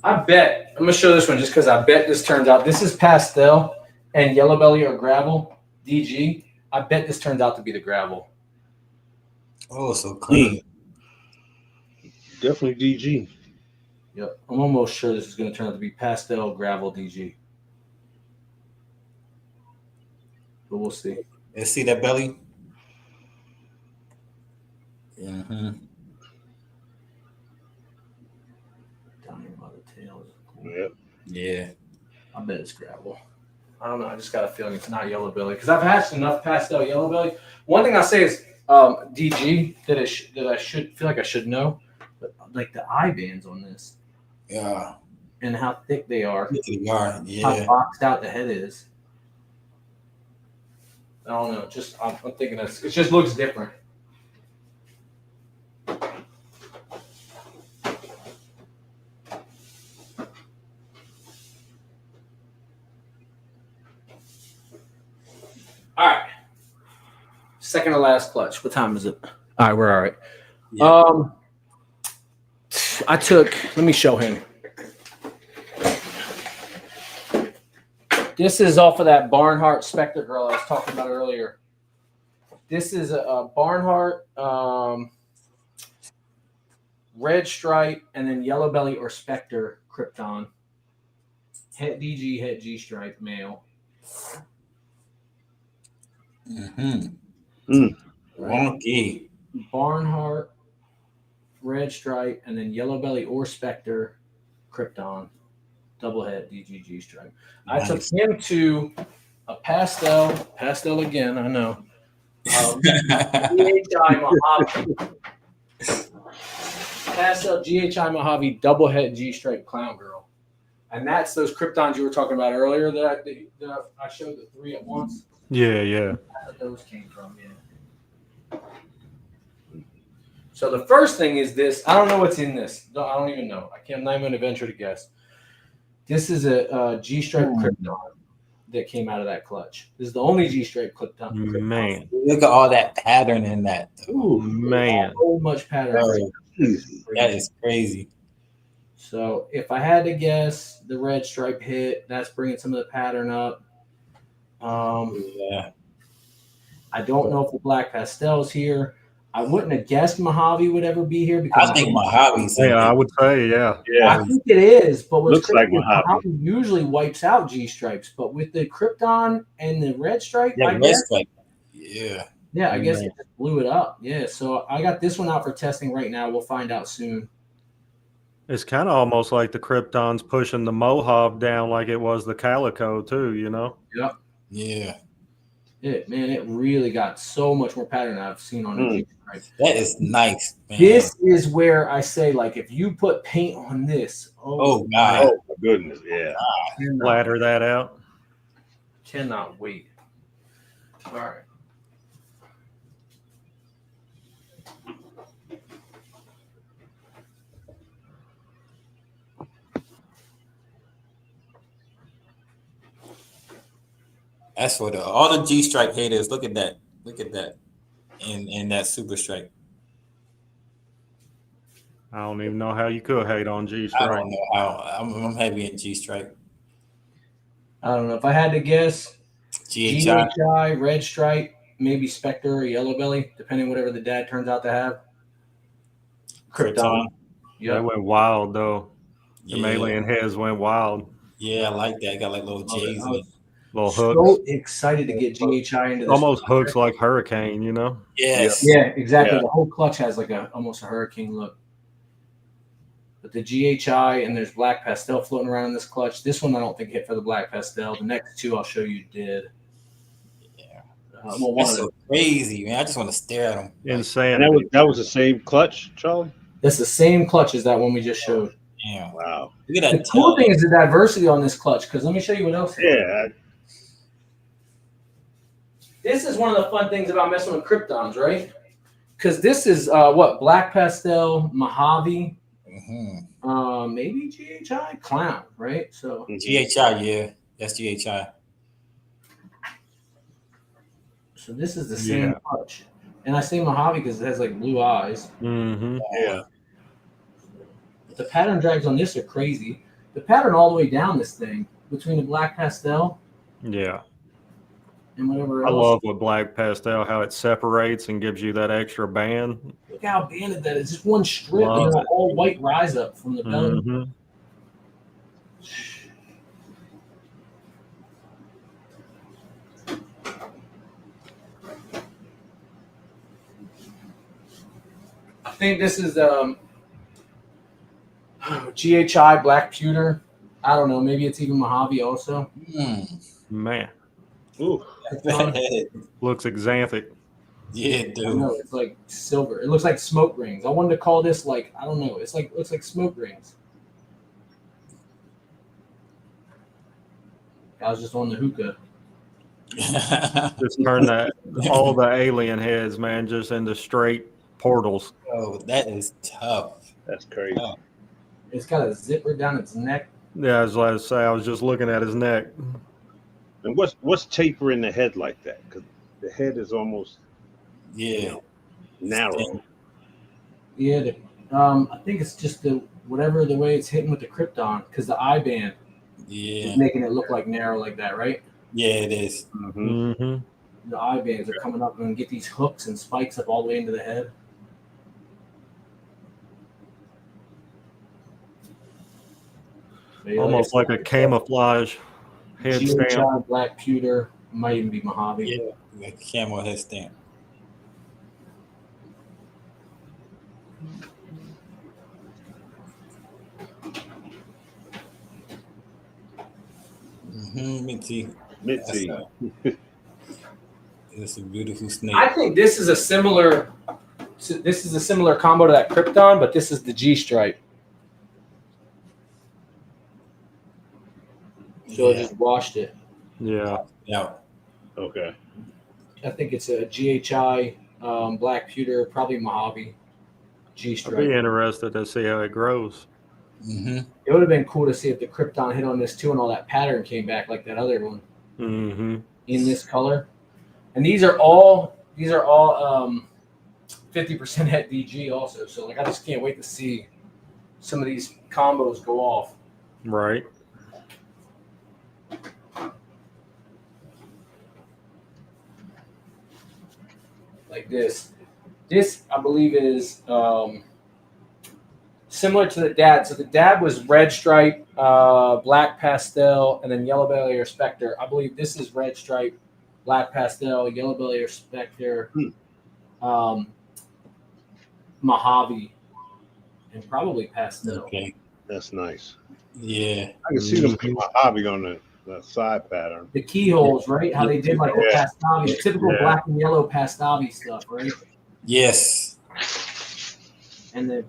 I bet I'm gonna show this one just because I bet this turns out. This is pastel and yellow belly or gravel DG. I bet this turns out to be the gravel. Oh, so clean. Definitely DG. Yep, I'm almost sure this is gonna turn out to be pastel gravel DG. But we'll see. Let's see that belly. Mm-hmm. Down here by the tail. Yep. Yeah. I bet it's gravel. I don't know. I just got a feeling it's not yellow belly because I've hatched enough pastel yellow belly. One thing I say is DG that I should feel like I should know, but like the eye bands on this Yeah. and how thick they are, How how boxed out the head is. I don't know. Just I'm thinking it just looks different. All right. Second to last clutch. What time is it? All right, we're all right. Yeah. I took. Let me show him. This is off of that Barnhart Spectre girl I was talking about earlier. This is a Barnhart red stripe and then yellow belly or Spectre Krypton. Het DG, het G stripe male. Mm-hmm. Wonky. Barnhart red stripe and then yellow belly or Spectre Krypton. Double head DGG stripe. Nice. I took him to a pastel again, I know. GHI Mojave. Pastel GHI Mojave double head G stripe clown girl. And that's those Kryptons you were talking about earlier that I showed the 3 at once. Yeah. That's what those came from, yeah. So the first thing is this. I don't know what's in this. I don't even know. I'm not even going to venture to guess. This is a G-stripe Krypton that came out of that clutch. This is the only G-stripe Krypton. Man. Look at all that pattern in that. Ooh, Man. so much pattern. That is crazy. So if I had to guess, the red stripe hit. That's bringing some of the pattern up. Yeah. I don't know if the black pastel's here. I wouldn't have guessed Mojave would ever be here because I think Mojave's. Yeah, I would say, yeah. I think it is, but what's Looks like crazy is Mojave. usually wipes out G stripes, but with the Krypton and the red stripe, Yeah, I red guess, stripe. Yeah. I guess it just blew it up. Yeah, so I got this one out for testing right now. We'll find out soon. It's kind of almost like the Krypton's pushing the Mojave down like it was the Calico, too, you know? Yep. Yeah. It really got so much more pattern than I've seen on the G stripe. That is nice, man. This is where I say, like, if you put paint on this, Oh, God. Oh my goodness, yeah. Ladder that out. Cannot wait. All right. That's for all the G stripe haters. Look at that. Look at that. And that super stripe. I don't even know how you could hate on G I stripe. don't know how. I'm heavy in G stripe. I don't know. If I had to guess, GHI. GHI, red stripe, maybe Spectre or yellow belly, depending whatever the dad turns out to have. Krypton. They Yep. went wild, though. The Yeah. alien heads went wild. Yeah, I like that. Got like little J's in it. Little So hooks. excited to get GHI into this. Almost hooks like Hurricane, you know? Yes. Yeah, exactly. Yeah. The whole clutch has like almost a hurricane look. But the GHI and there's black pastel floating around in this clutch. This one I don't think hit for the black pastel. The next two I'll show you did. Yeah. Well, one That's of them. so crazy, man. I just want to stare at them. And Insanity. that was the same clutch, Charlie. That's the same clutch as that one we just showed. Yeah. Wow. Look at The that. cool thing is the diversity on this clutch, because let me show you what else. Yeah. This is one of the fun things about messing with Kryptons, right? Because this is what, black pastel, Mojave, maybe GHI, clown, right? So GHI, yeah, that's GHI. So this is the same clutch, and I say Mojave because it has like blue eyes. Mm-hmm. Yeah. The pattern drags on this are crazy. The pattern all the way down this thing between the black pastel, Yeah. and whatever I else. love with black pastel how it separates and gives you that extra band. Look how banded that is. Just one strip and then an all white rise up from the belly. Mm-hmm. I think this is GHI black pewter. I don't know. Maybe it's even Mojave also. Man, Ooh. looks exanthic. Yeah, I dude. know it's like silver. It looks like smoke rings. I wanted to call this like, I don't know. It's like, looks like smoke rings. I was just on the hookah. Just turn that all the alien heads, man, just into straight portals. Oh, that is tough. That's crazy. Oh. It's got a zipper down its neck. Yeah, as I say, I was just looking at his neck. And what's tapering the head like that? Because the head is almost Yeah. narrow. Yeah, I think it's just the way it's hitting with the Krypton, because the eye band Yeah. is making it look like narrow like that, right? Yeah, it is. Mm-hmm. Mm-hmm. The eye bands are coming up and get these hooks and spikes up all the way into the head. Yeah, Almost like a camouflage head stamp. GHI, black pewter, might even be Mojave. Yeah, like camel head stamp. Minty. Mitzi. It's a beautiful snake. I think this is a similar combo to that Krypton, but this is the G stripe. So I just washed it. Yeah. Yeah. Okay. I think it's a GHI, black pewter, probably Mojave, G I'd stripe. be interested to see how it grows. It would have been cool to see if the Krypton hit on this too and all that pattern came back like that other one Mm-hmm. in this color. And these are all 50% het DG also. So like I just can't wait to see some of these combos go off. Right. Like this. This I believe is similar to the dad. So the dad was red stripe, black pastel, and then yellow belly or specter. I believe this is red stripe, black pastel, yellow belly or specter, Mojave, and probably pastel. Okay. That's nice. Yeah. I can see them in my hobby on the side pattern. The keyholes, right? How they did like the pastavi, the typical black and yellow pastavi stuff, right? Yes. And the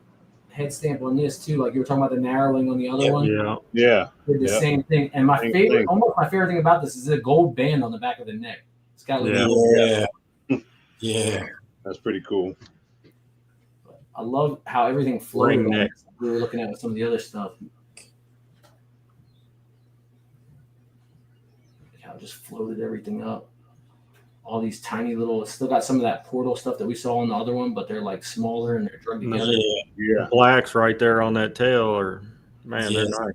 head stamp on this too, like you were talking about the narrowing on the other one. Yeah. Yeah. Did the same thing. And my Same favorite, thing. almost my favorite thing about this is the gold band on the back of the neck. It's got like Yeah. That's pretty cool. I love how everything floated. Ring neck. We were looking at with some of the other stuff. How it just floated everything up. All these tiny little, it's still got some of that portal stuff that we saw on the other one, but they're like smaller and they're drugged together. Yeah. Blacks right there on that tail are, man, they're Yes. nice.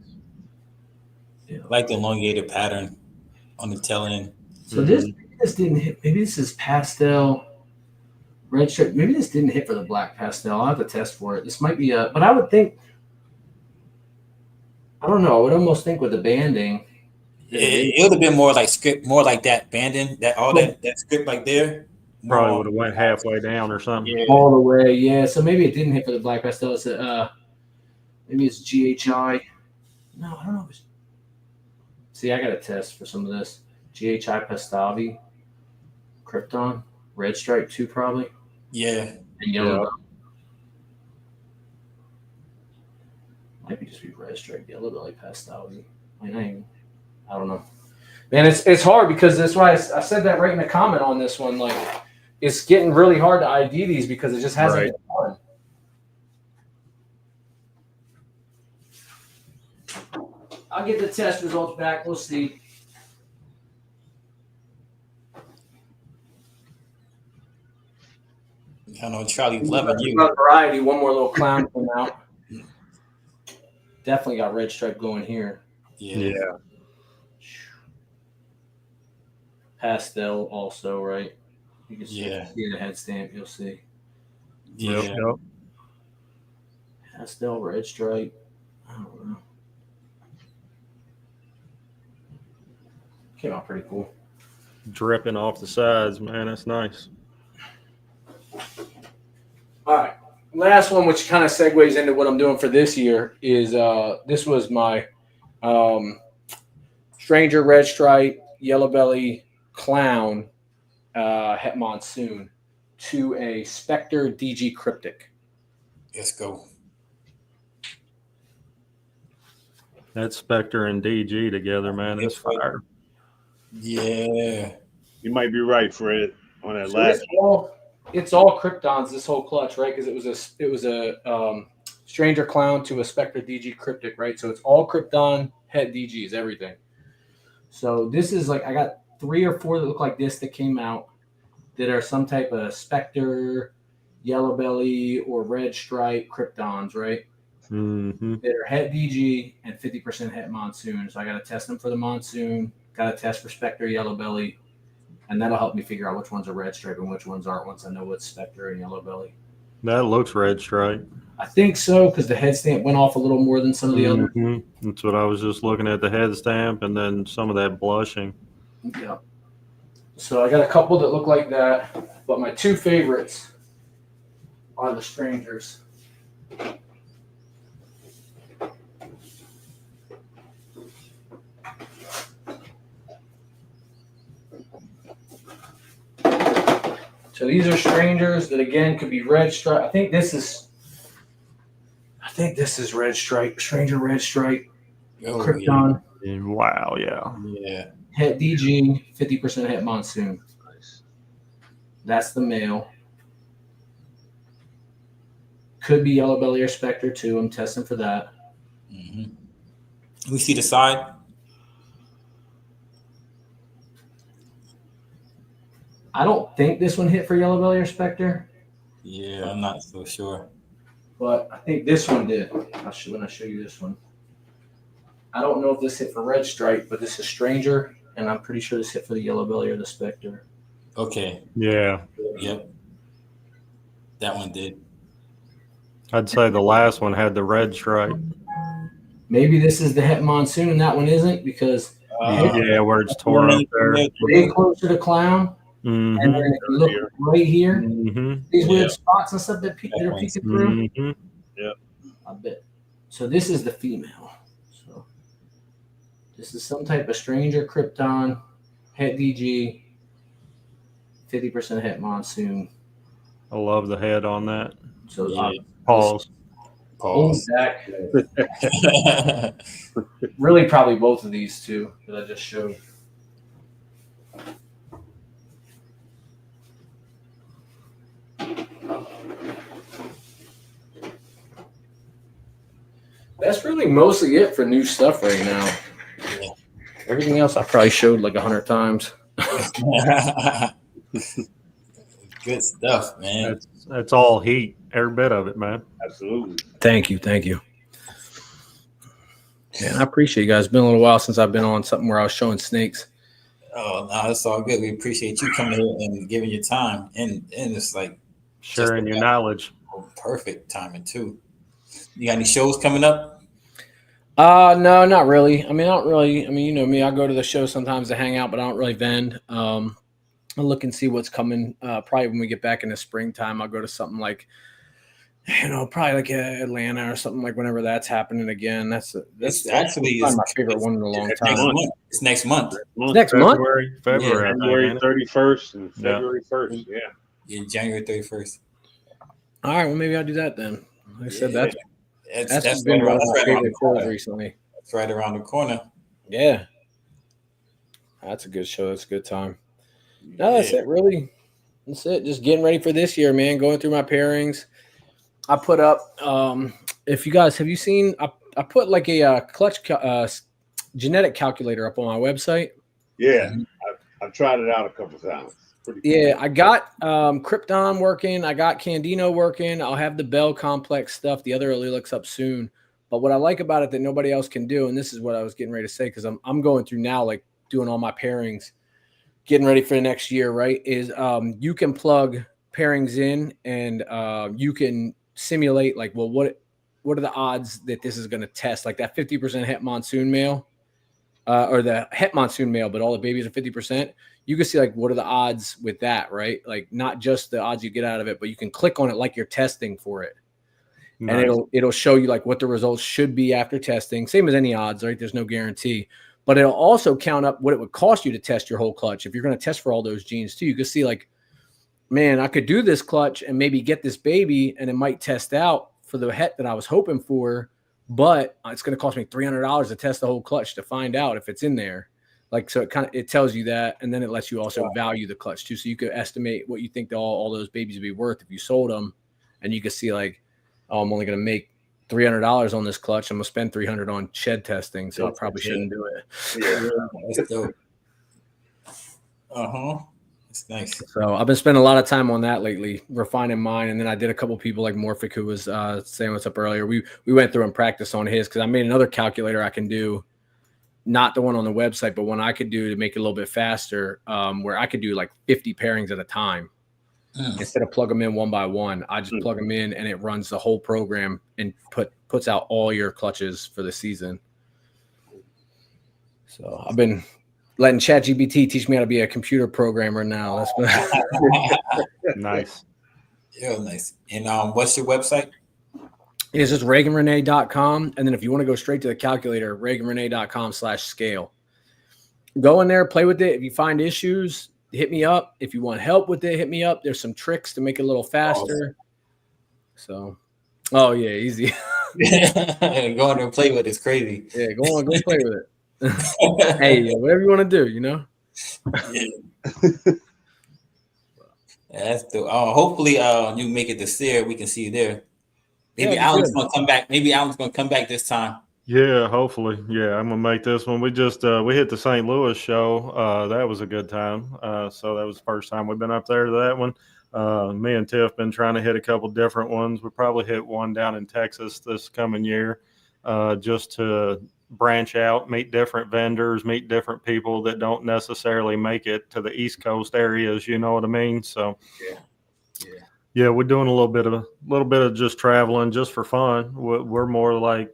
Yeah. Like the elongated pattern on the tail end. So this didn't hit. Maybe this is pastel red strip. Maybe this didn't hit for the black pastel. I'll have to test for it. This might be but I would think, I don't know. I would almost think with the banding. It would have been more like script, more like that banding, that script like there. Probably would have went halfway down or something. Yeah. All the way, yeah. So maybe it didn't hit for the black pastel. It's Maybe it's GHI. No, I don't know. See, I got a test for some of this. GHI Pastavi, Krypton, Red Stripe 2 probably. Yeah. And Yellow. Might be just be Red Stripe, Yellow Belly Pastavi. I don't know. Man, it's hard because that's why I said that right in the comment on this one. Like, it's getting really hard to ID these because it just hasn't been done. I'll get the test results back. We'll see. I know Charlie's loving you. Variety. One more little clown came out. Definitely got Red Stripe going here. Yeah. Pastel also, right? You can see the head stamp. You'll see. Yeah. Yep. Pastel, Red Stripe. I don't know. Came out pretty cool. Dripping off the sides, man. That's nice. All right. Last one, which kind of segues into what I'm doing for this year, is this was my Stranger Red Stripe, Yellow Belly Clown Het Monsoon to a Spectre DG Cryptic. Let's go. That Spectre and DG together, man. That's fire. Yeah. You might be right, Fred, on that So last. it's all Kryptons, this whole clutch, right? Because it was a Stranger Clown to a Spectre DG Cryptic, right? So it's all Krypton, Het DGs, everything. So this is like, I got 3 or 4 that look like this that came out that are some type of Spectre, Yellow Belly, or Red Stripe Kryptons, right? Mm-hmm. That are Het DG and 50% Het Monsoon. So I got to test them for the Monsoon, got to test for Spectre, Yellow Belly, and that'll help me figure out which ones are Red Stripe and which ones aren't once I know what's Spectre and Yellow Belly. That looks Red Stripe. I think so, because the head stamp went off a little more than some of the others. That's what I was just looking at, the head stamp and then some of that blushing. Yeah. So I got a couple that look like that, but my 2 favorites are the Strangers. So these are Strangers that again could be Red Stripe. I think this is Red Stripe, Stranger Red Stripe, Krypton. Yeah. Wow, yeah. Yeah. Het DG, 50% Het Monsoon. That's the male. Could be Yellow Belly or Spectre too. I'm testing for that. Mm-hmm. We see the side. I don't think this one hit for Yellow Belly or Spectre. Yeah, I'm not so sure. But I think this one did. When I show you this one. I don't know if this hit for Red Stripe, but this is Stranger, and I'm pretty sure this hit for the Yellow Belly or the Spectre. Okay. Yeah. Yep. That one did. I'd say the last one had the Red Stripe. Maybe this is the Het Monsoon and that one isn't, because Yeah, where it's torn up there. way closer to Clown. Mm-hmm. And then if you look right here, Mm-hmm. these weird spots and stuff that are peeking through. Mm-hmm. Yep. I bet. So this is the female. So this is some type of Stranger Krypton, Het DG, 50% Het Monsoon. I love the head on that. So Yeah. Pause. Pause. Zach, really probably both of these two that I just showed. That's really mostly it for new stuff right now. Yeah. Everything else I probably showed like 100 times. Good stuff, man. That's all heat. Every bit of it, man. Absolutely. Thank you. Man, I appreciate you guys. It's been a little while since I've been on something where I was showing snakes. Oh, no, that's all good. We appreciate you coming here and giving your time, and it's like Sharing your knowledge. perfect timing too. You got any shows coming up? No, not really. I mean, you know me. I go to the show sometimes to hang out, but I don't really vend. I'll look and see what's coming. Probably when we get back in the springtime, I'll go to something like probably like Atlanta or something, like whenever that's happening again. That's Actually probably my favorite one in a long next time. month. It's next month. Next month? February, I think, January ain't it? 31st and February 1st. Yeah. Yeah, January 31st. All right, well maybe I'll do that then. Like I said, that's That's been right one of my around favorite the shows corner. recently. That's right around the corner. Yeah, that's a good show. That's a good time. No, that's it. Really, that's it. Just getting ready for this year, man. Going through my pairings. I put up. If you guys have you seen? I put like a clutch genetic calculator up on my website. Yeah. I've tried it out a couple times. Pretty cool. Yeah, I got Krypton working. I got Candino working. I'll have the Bell Complex stuff. The other allelics up soon. But what I like about it that nobody else can do, and this is what I was getting ready to say, because I'm going through now, like doing all my pairings, getting ready for the next year, right? Is you can plug pairings in and you can simulate like, well, what are the odds that this is going to test? Like that 50% het monsoon male or the het monsoon male, but all the babies are 50%. You can see like what are the odds with that, right? Like not just the odds you get out of it, but you can click on it like you're testing for it. Nice. And it'll show you like what the results should be after testing. Same as any odds, right? There's no guarantee. But it'll also count up what it would cost you to test your whole clutch. If you're going to test for all those genes too, you can see like, man, I could do this clutch and maybe get this baby and it might test out for the het that I was hoping for, but it's going to cost me $300 to test the whole clutch to find out if it's in there. Like, so it tells you that, and then it lets you also value the clutch too. So you could estimate what you think all those babies would be worth if you sold them, and you can see like, oh, I'm only going to make $300 on this clutch. I'm going to spend $300 on shed testing, so I probably shouldn't do it. Yeah. That's dope. It's nice. So I've been spending a lot of time on that lately, refining mine. And then I did a couple people like Morphic, who was saying what's up earlier. We went through and practiced on his because I made another calculator I can do, not the one on the website, but one I could do to make it a little bit faster, where I could do like 50 pairings at a time. Instead of plug them in one by one, I just plug them in and it runs the whole program and puts out all your clutches for the season. So I've been letting ChatGPT teach me how to be a computer programmer now. That's been Nice. Yeah, nice. And what's your website? It's just ReaganRenee.com. And then if you want to go straight to the calculator, ReaganRenee.com/scale. Go in there, play with it. If you find issues, hit me up. If you want help with it, hit me up. There's some tricks to make it a little faster. So, oh yeah, easy. Go in there and play with it's crazy. Yeah, go play with it. Hey, whatever you want to do, you know. Yeah, that's dope. Hopefully, you make it this year. We can see you there. Maybe Alan's gonna come back. Maybe Alan's gonna come back this time. Yeah, hopefully. Yeah, I'm gonna make this one. We just we hit the St. Louis show. That was a good time. So that was the first time we've been up there to that one. Me and Tiff been trying to hit a couple different ones. We probably hit one down in Texas this coming year, just to branch out, meet different vendors, meet different people that don't necessarily make it to the East Coast areas. You know what I mean? So yeah, we're doing a little bit of just traveling just for fun. We're more like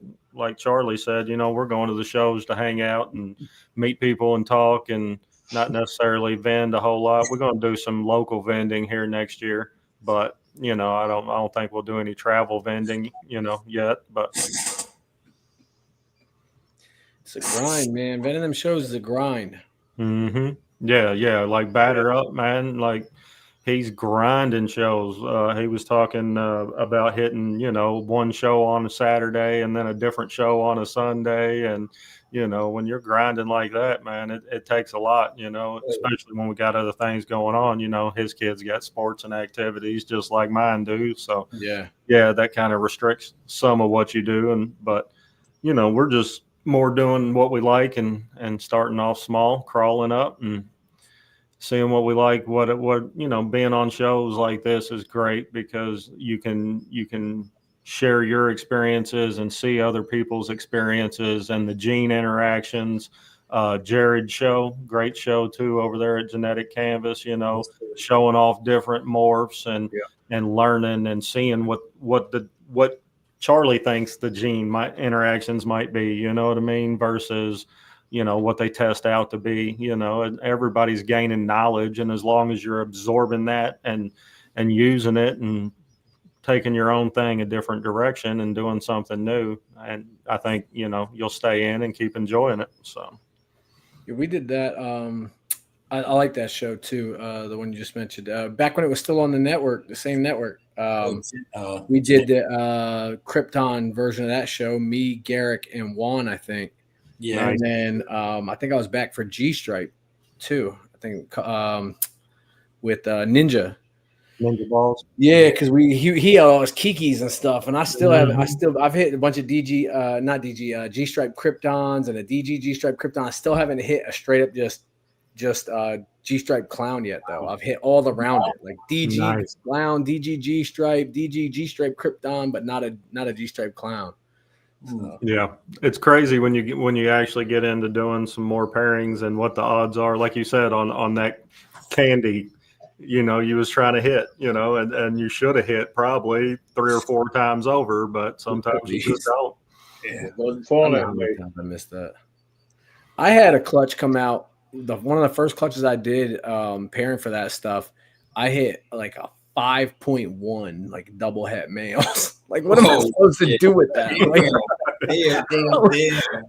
Charlie said, you know, we're going to the shows to hang out and meet people and talk and not necessarily vend a whole lot. We're going to do some local vending here next year, but you know, I don't think we'll do any travel vending, you know, yet, but it's a grind, man. Vending them shows is a grind. Yeah, like Batter Up, man, like he's grinding shows. He was talking about hitting, you know, one show on a Saturday and then a different show on a Sunday. And, you know, when you're grinding like that, man, it takes a lot, you know, especially when we got other things going on. You know, his kids got sports and activities just like mine do. So, yeah, that kind of restricts some of what you do. But, you know, we're just more doing what we like and starting off small, crawling up and seeing what we like. What you know, being on shows like this is great because you can share your experiences and see other people's experiences and the gene interactions. Jared's show, great show too over there at Genetic Canvas, you know, showing off different morphs and learning and seeing what Charlie thinks the gene interactions might be, you know what I mean, versus you know, what they test out to be, you know, and everybody's gaining knowledge. And as long as you're absorbing that and using it and taking your own thing a different direction and doing something new. And I think, you'll stay in and keep enjoying it. So Yeah, we did that. I like that show too. The one you just mentioned, back when it was still on the network, the same network. We did the Krypton version of that show. Me, Garrick, and Juan, I think. Yeah. And then I think I was back for G Stripe too. I think with Ninja. Ninja Balls. Yeah, because he had all his Kikis and stuff, and I still have I've hit a bunch of G Stripe Kryptons and a DG G Stripe Krypton. I still haven't hit a straight up just G Stripe Clown yet though. I've hit all around it, like DG Clown, DG G Stripe, DG G Stripe Krypton, but not a G Stripe Clown. So. Yeah, it's crazy when you actually get into doing some more pairings and what the odds are. Like you said on that candy. You was trying to hit, and you should have hit probably 3 or 4 times over, but sometimes you just don't. Yeah, it doesn't fall that way. I missed that. I had a clutch come out. One of the first clutches I did pairing for that stuff, I hit like a 5.1, like double het males. Like, what am I supposed to do with that?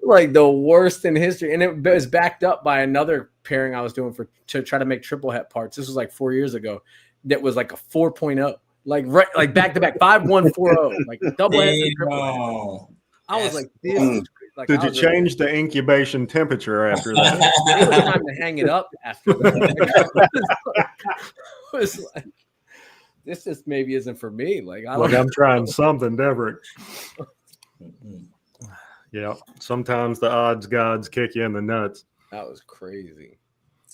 Like the worst in history. And it was backed up by another pairing I was doing to try to make triple het parts. This was like 4 years ago. That was like a 4.0, like back to back 5140, like double het and triple het. I was like, this is like, did you change the incubation temperature after that? It was time to hang it up after that. It was like, this just maybe isn't for me. Like, I'm trying something different. Yeah, sometimes the odds gods kick you in the nuts. That was crazy.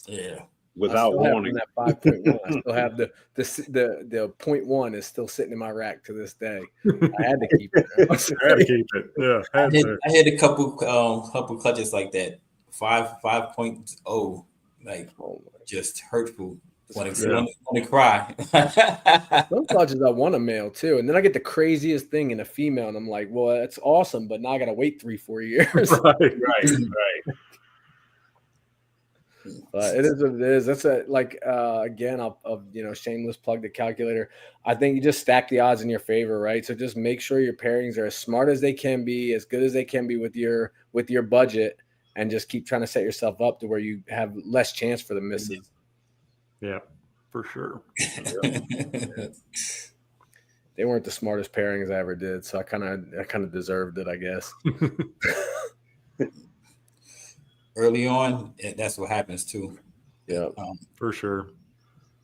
Yeah, without warning. That 5.1, I still have the 0.1 is still sitting in my rack to this day. I had to keep it. I had to keep it. Yeah, I had a couple clutches like that. 5.0, like just hurtful. Want to cry. Some clutches I want a male too, and then I get the craziest thing in a female, and I'm like, well, that's awesome, but now I got to wait 3-4 years. Right. But it is what it is. That's again, I'll shameless plug the calculator. I think you just stack the odds in your favor, right? So just make sure your pairings are as smart as they can be, as good as they can be with your budget, and just keep trying to set yourself up to where you have less chance for the misses. Yeah, for sure. They weren't the smartest pairings I ever did, so I kind of deserved it, I guess. Early on, that's what happens too. Yeah, for sure.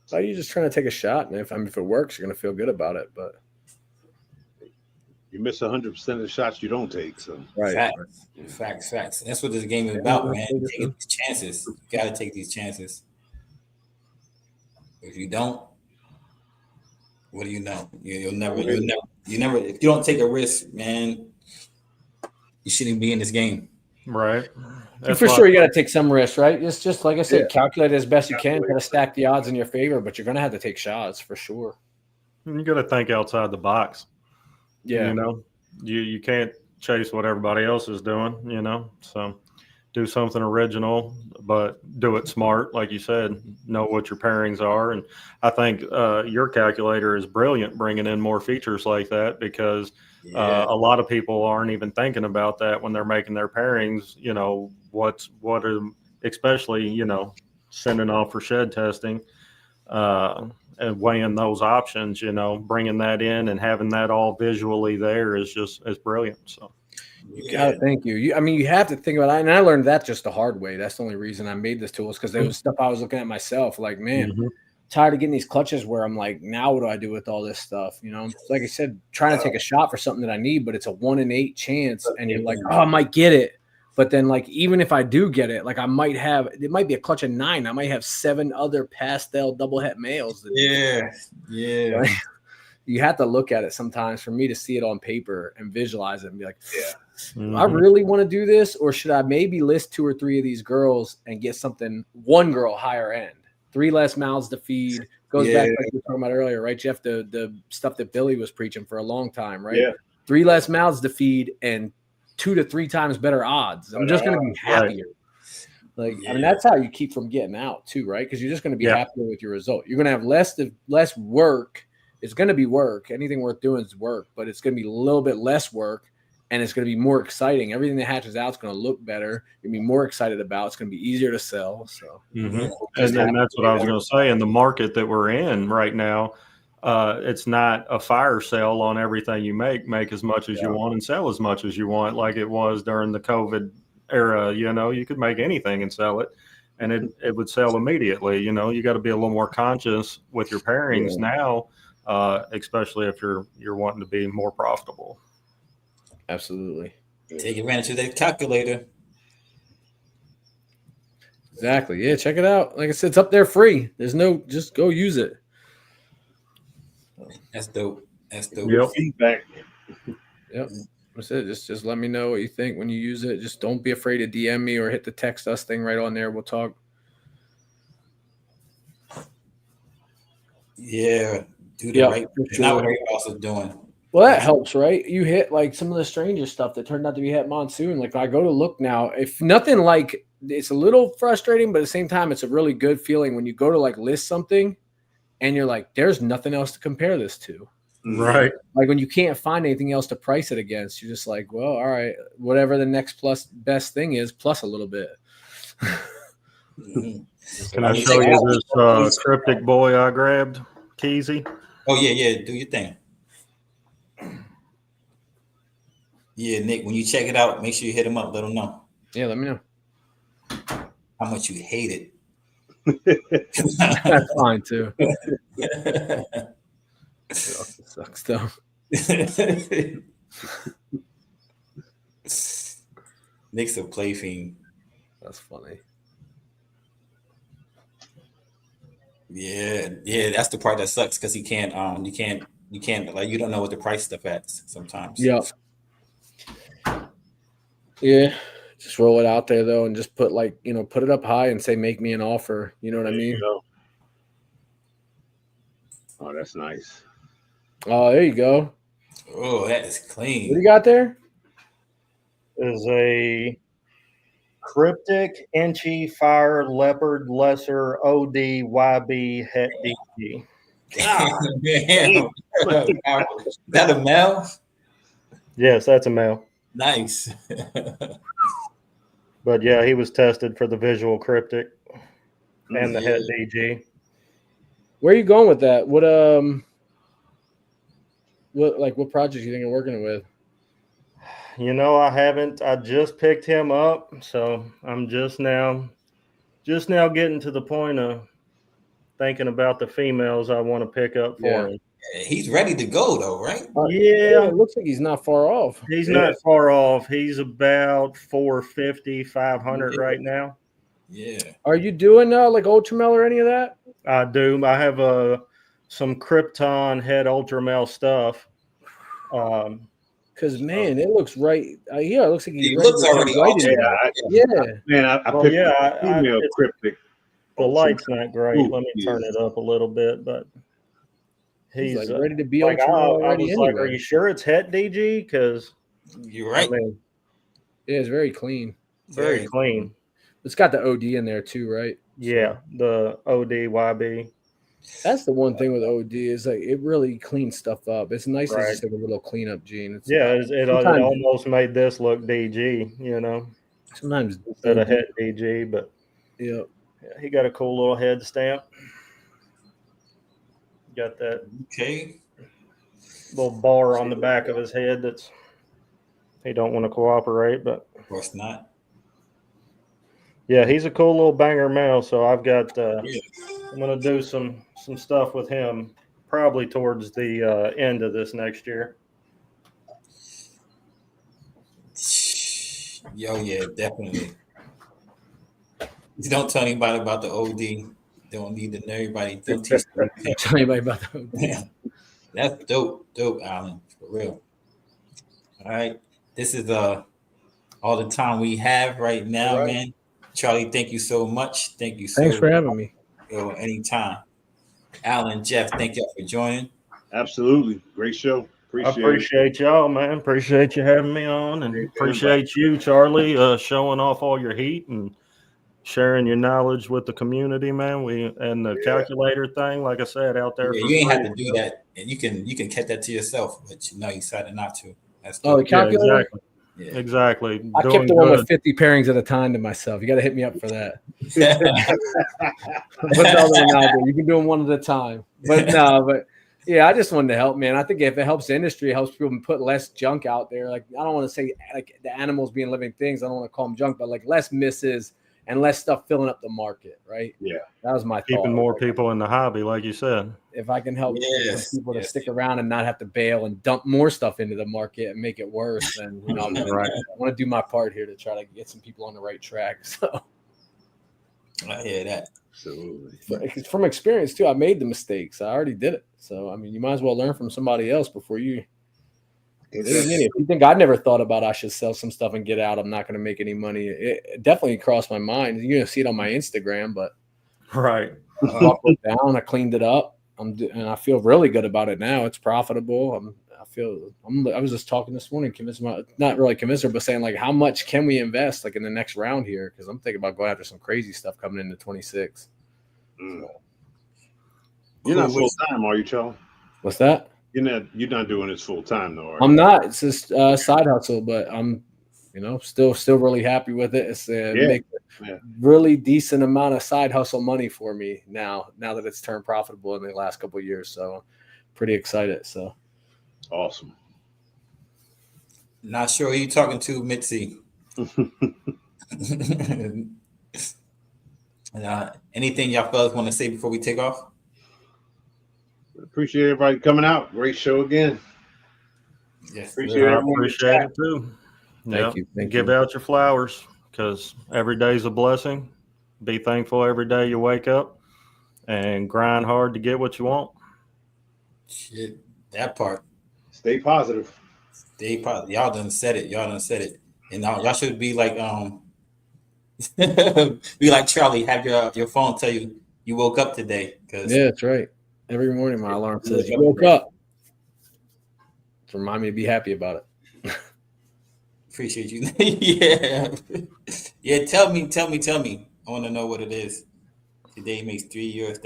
So you're just trying to take a shot, and if it works, you're gonna feel good about it. But you miss 100% of the shots you don't take. So right, facts. That's what this game is about, man. Taking these chances. You gotta take these chances. If you don't, what do you know? You'll never. If you don't take a risk, man, you shouldn't be in this game. Right. For sure, you got to take some risks, right? It's just like I said, calculate as best you can, kind of stack the odds in your favor, but you're going to have to take shots for sure. You got to think outside the box. Yeah, you can't chase what everybody else is doing. So do something original, but do it smart, like you said. Know what your pairings are, and I think your calculator is brilliant, bringing in more features like that because. A lot of people aren't even thinking about that when they're making their pairings. What are especially sending off for shed testing and weighing those options. Bringing that in and having that all visually there is brilliant. So you got to thank you. You have to think about it, and I learned that just the hard way. That's the only reason I made this tool is because there was stuff I was looking at myself. Like, man. Mm-hmm. Tired of getting these clutches where I'm like, now what do I do with all this stuff? Like I said, trying to take a shot for something that I need, but it's a 1 in 8 chance. And you're like, oh, I might get it. But then like, even if I do get it, like it might be a clutch of 9. I might have 7 other pastel double het males. Yeah. Right? You have to look at it sometimes for me to see it on paper and visualize it and be like, I really want to do this, or should I maybe list 2 or 3 of these girls and get one girl higher end? 3 less mouths to feed goes back like we were talking about earlier, right, Jeff? The stuff that Billy was preaching for a long time, right? Yeah. 3 less mouths to feed and 2 to 3 times better odds. I'm just going to be happier. Right. That's how you keep from getting out too, right? Because you're just going to be happier with your result. You're going to have less work it's going to be work. Anything worth doing is work, but it's going to be a little bit less work, and it's going to be more exciting. Everything that hatches out is going to look better. You're going to be more excited about. It's going to be easier to sell. So, and that's what I was going to say. In the market that we're in right now, it's not a fire sale on everything you make as much as you want and sell as much as you want, like it was during the COVID era. You could make anything and sell it, and it would sell immediately. You got to be a little more conscious with your pairings now, especially if you're wanting to be more profitable. Absolutely. Take advantage of that calculator. Exactly. Yeah, check it out. Like I said, it's up there free. Just go use it. That's dope. Yep. Feedback. Yep. That's it. Just let me know what you think when you use it. Just don't be afraid to DM me or hit the text us thing right on there. We'll talk. Yeah. Do the right. It's not what everybody else is doing. Well, that helps, right? You hit like some of the stranger stuff that turned out to be hit monsoon. Like I go to look now, if nothing, like it's a little frustrating, but at the same time, it's a really good feeling when you go to like list something and you're like, there's nothing else to compare this to. Right. Like when you can't find anything else to price it against, you're just like, well, all right, whatever the next plus best thing is, plus a little bit. Can I show you this cryptic boy I grabbed, Keezy? Oh, yeah. Do your thing. Yeah, Nick, when you check it out, make sure you hit him up. Let him know. Yeah, let me know. How much you hate it. That's fine, too. It sucks, though. Nick's a play fiend. That's funny. Yeah, that's the part that sucks because you can't like you don't know what the price stuff at sometimes. Yeah. Yeah. Just roll it out there though and just put put it up high and say make me an offer. You know what I mean? Oh, that's nice. Oh, there you go. Oh, that is clean. What do you got there? Is a cryptic Inchy Fire Leopard Lesser OD YB Het DG. Damn. Is that a male? Yes, that's a male. Nice. But yeah, he was tested for the visual cryptic and the Het DG. Where are you going with that? What project you think you're working with? I haven't. I just picked him up, so I'm just now getting to the point of thinking about the females I want to pick up for him. He's ready to go though, right? Yeah, it looks like he's not far off. He's not far off. He's about 450, 500 right now. Yeah. Are you doing like Ultramel or any of that? I do. I have some Krypton head Ultramel stuff. Because man, it looks right. It looks like he looks already right. Man, I picked a female cryptic. The light's not great. Let me turn it up a little bit, but he's like ready to be like, Ultramel I was anyway. like, are you sure it's Het DG? Because you're right. Yeah, it's very clean. Very clean. It's got the OD in there too, right? Yeah, the OD YB. That's the one thing with OD is like it really cleans stuff up. It's nice to just have a little cleanup gene. It almost made this look DG, Sometimes instead of Het DG, but yeah, he got a cool little head stamp. Got that little bar on the back of his head that's he don't want to cooperate, but of course not. Yeah, he's a cool little banger male. So I've got I'm gonna do some stuff with him probably towards the end of this next year. Yo, yeah, definitely. Don't tell anybody about the OD. Don't need to know everybody. Don't teach tell anybody about the OD. Yeah. That's dope, Alan, for real. All right. This is all the time we have right now, man. Charlie, thank you so much. Thank you so much. Thanks for having me. Yo, anytime. Alan, Jeff, thank y'all for joining. Absolutely. Great show. I appreciate y'all, man. Appreciate you having me on, and appreciate you, Charlie, showing off all your heat and sharing your knowledge with the community, man. And the calculator thing, like I said, out there. Yeah, for you ain't free. have to do that, and you can keep that to yourself. But you decided not to. That's Oh, the good. calculator? Exactly. Yeah. Exactly. I kept the one with 50 pairings at a time to myself. You got to hit me up for that. Put the other one out there. You can do them one at a time. But yeah, I just wanted to help, man. I think if it helps the industry, it helps people put less junk out there. Like, I don't want to say like the animals being living things. I don't want to call them junk, but like less misses and less stuff filling up the market, right? Yeah. That was my thought. Keeping more people in the hobby, like you said. If I can help some people to stick around and not have to bail and dump more stuff into the market and make it worse, then I want to do my part here to try to get some people on the right track. So I hear that. Absolutely. From experience too, I made the mistakes. I already did it. So I mean, you might as well learn from somebody else before you. If you think I never thought about I should sell some stuff and get out, I'm not going to make any money. It definitely crossed my mind. You're going to see it on my Instagram, but right. I buckled it down. I cleaned it up. And I feel really good about it now. It's profitable. I was just talking this morning, not really convinced her, but saying like, how much can we invest like in the next round here? Because I'm thinking about going after some crazy stuff coming into 26. You're not full time, are you, Charlie? What's that? You're not doing this full time though, are you? I'm not. It's just side hustle, but I'm, still really happy with it. It's make a really decent amount of side hustle money for me now that it's turned profitable in the last couple of years. So pretty excited. So awesome. Not sure who you talking to, Mitzi. Anything y'all fellas want to say before we take off? Appreciate everybody coming out. Great show again. Yes, appreciate it too. Thank you. Give out your flowers because every day is a blessing. Be thankful every day you wake up and grind hard to get what you want. Shit, that part. Stay positive. Stay positive. Y'all done said it. And y'all should be like be like Charlie. Have your phone tell you woke up today. Yeah, that's right. Every morning my alarm says you woke up. To remind me to be happy about it. Appreciate you. Yeah. Tell me. I want to know what it is. Today makes 3 years.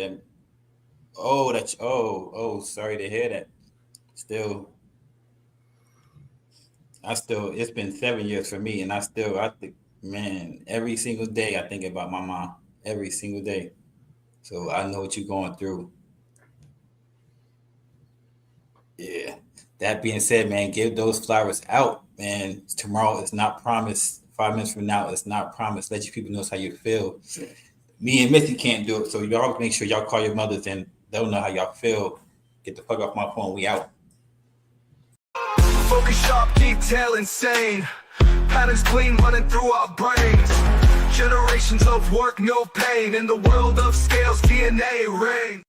Sorry to hear that. It's been 7 years for me, and I think, man, every single day I think about my mom. Every single day. So I know what you're going through. Yeah. That being said, man, give those flowers out, man. Tomorrow is not promised. 5 minutes from now, it's not promised. Let your people know how you feel. Me and Missy can't do it, so y'all make sure y'all call your mothers and they'll know how y'all feel. Get the fuck off my phone. We out. Focus sharp, detail insane. Patterns clean, running through our brains. Generations of work, no pain. In the world of scales, DNA reign.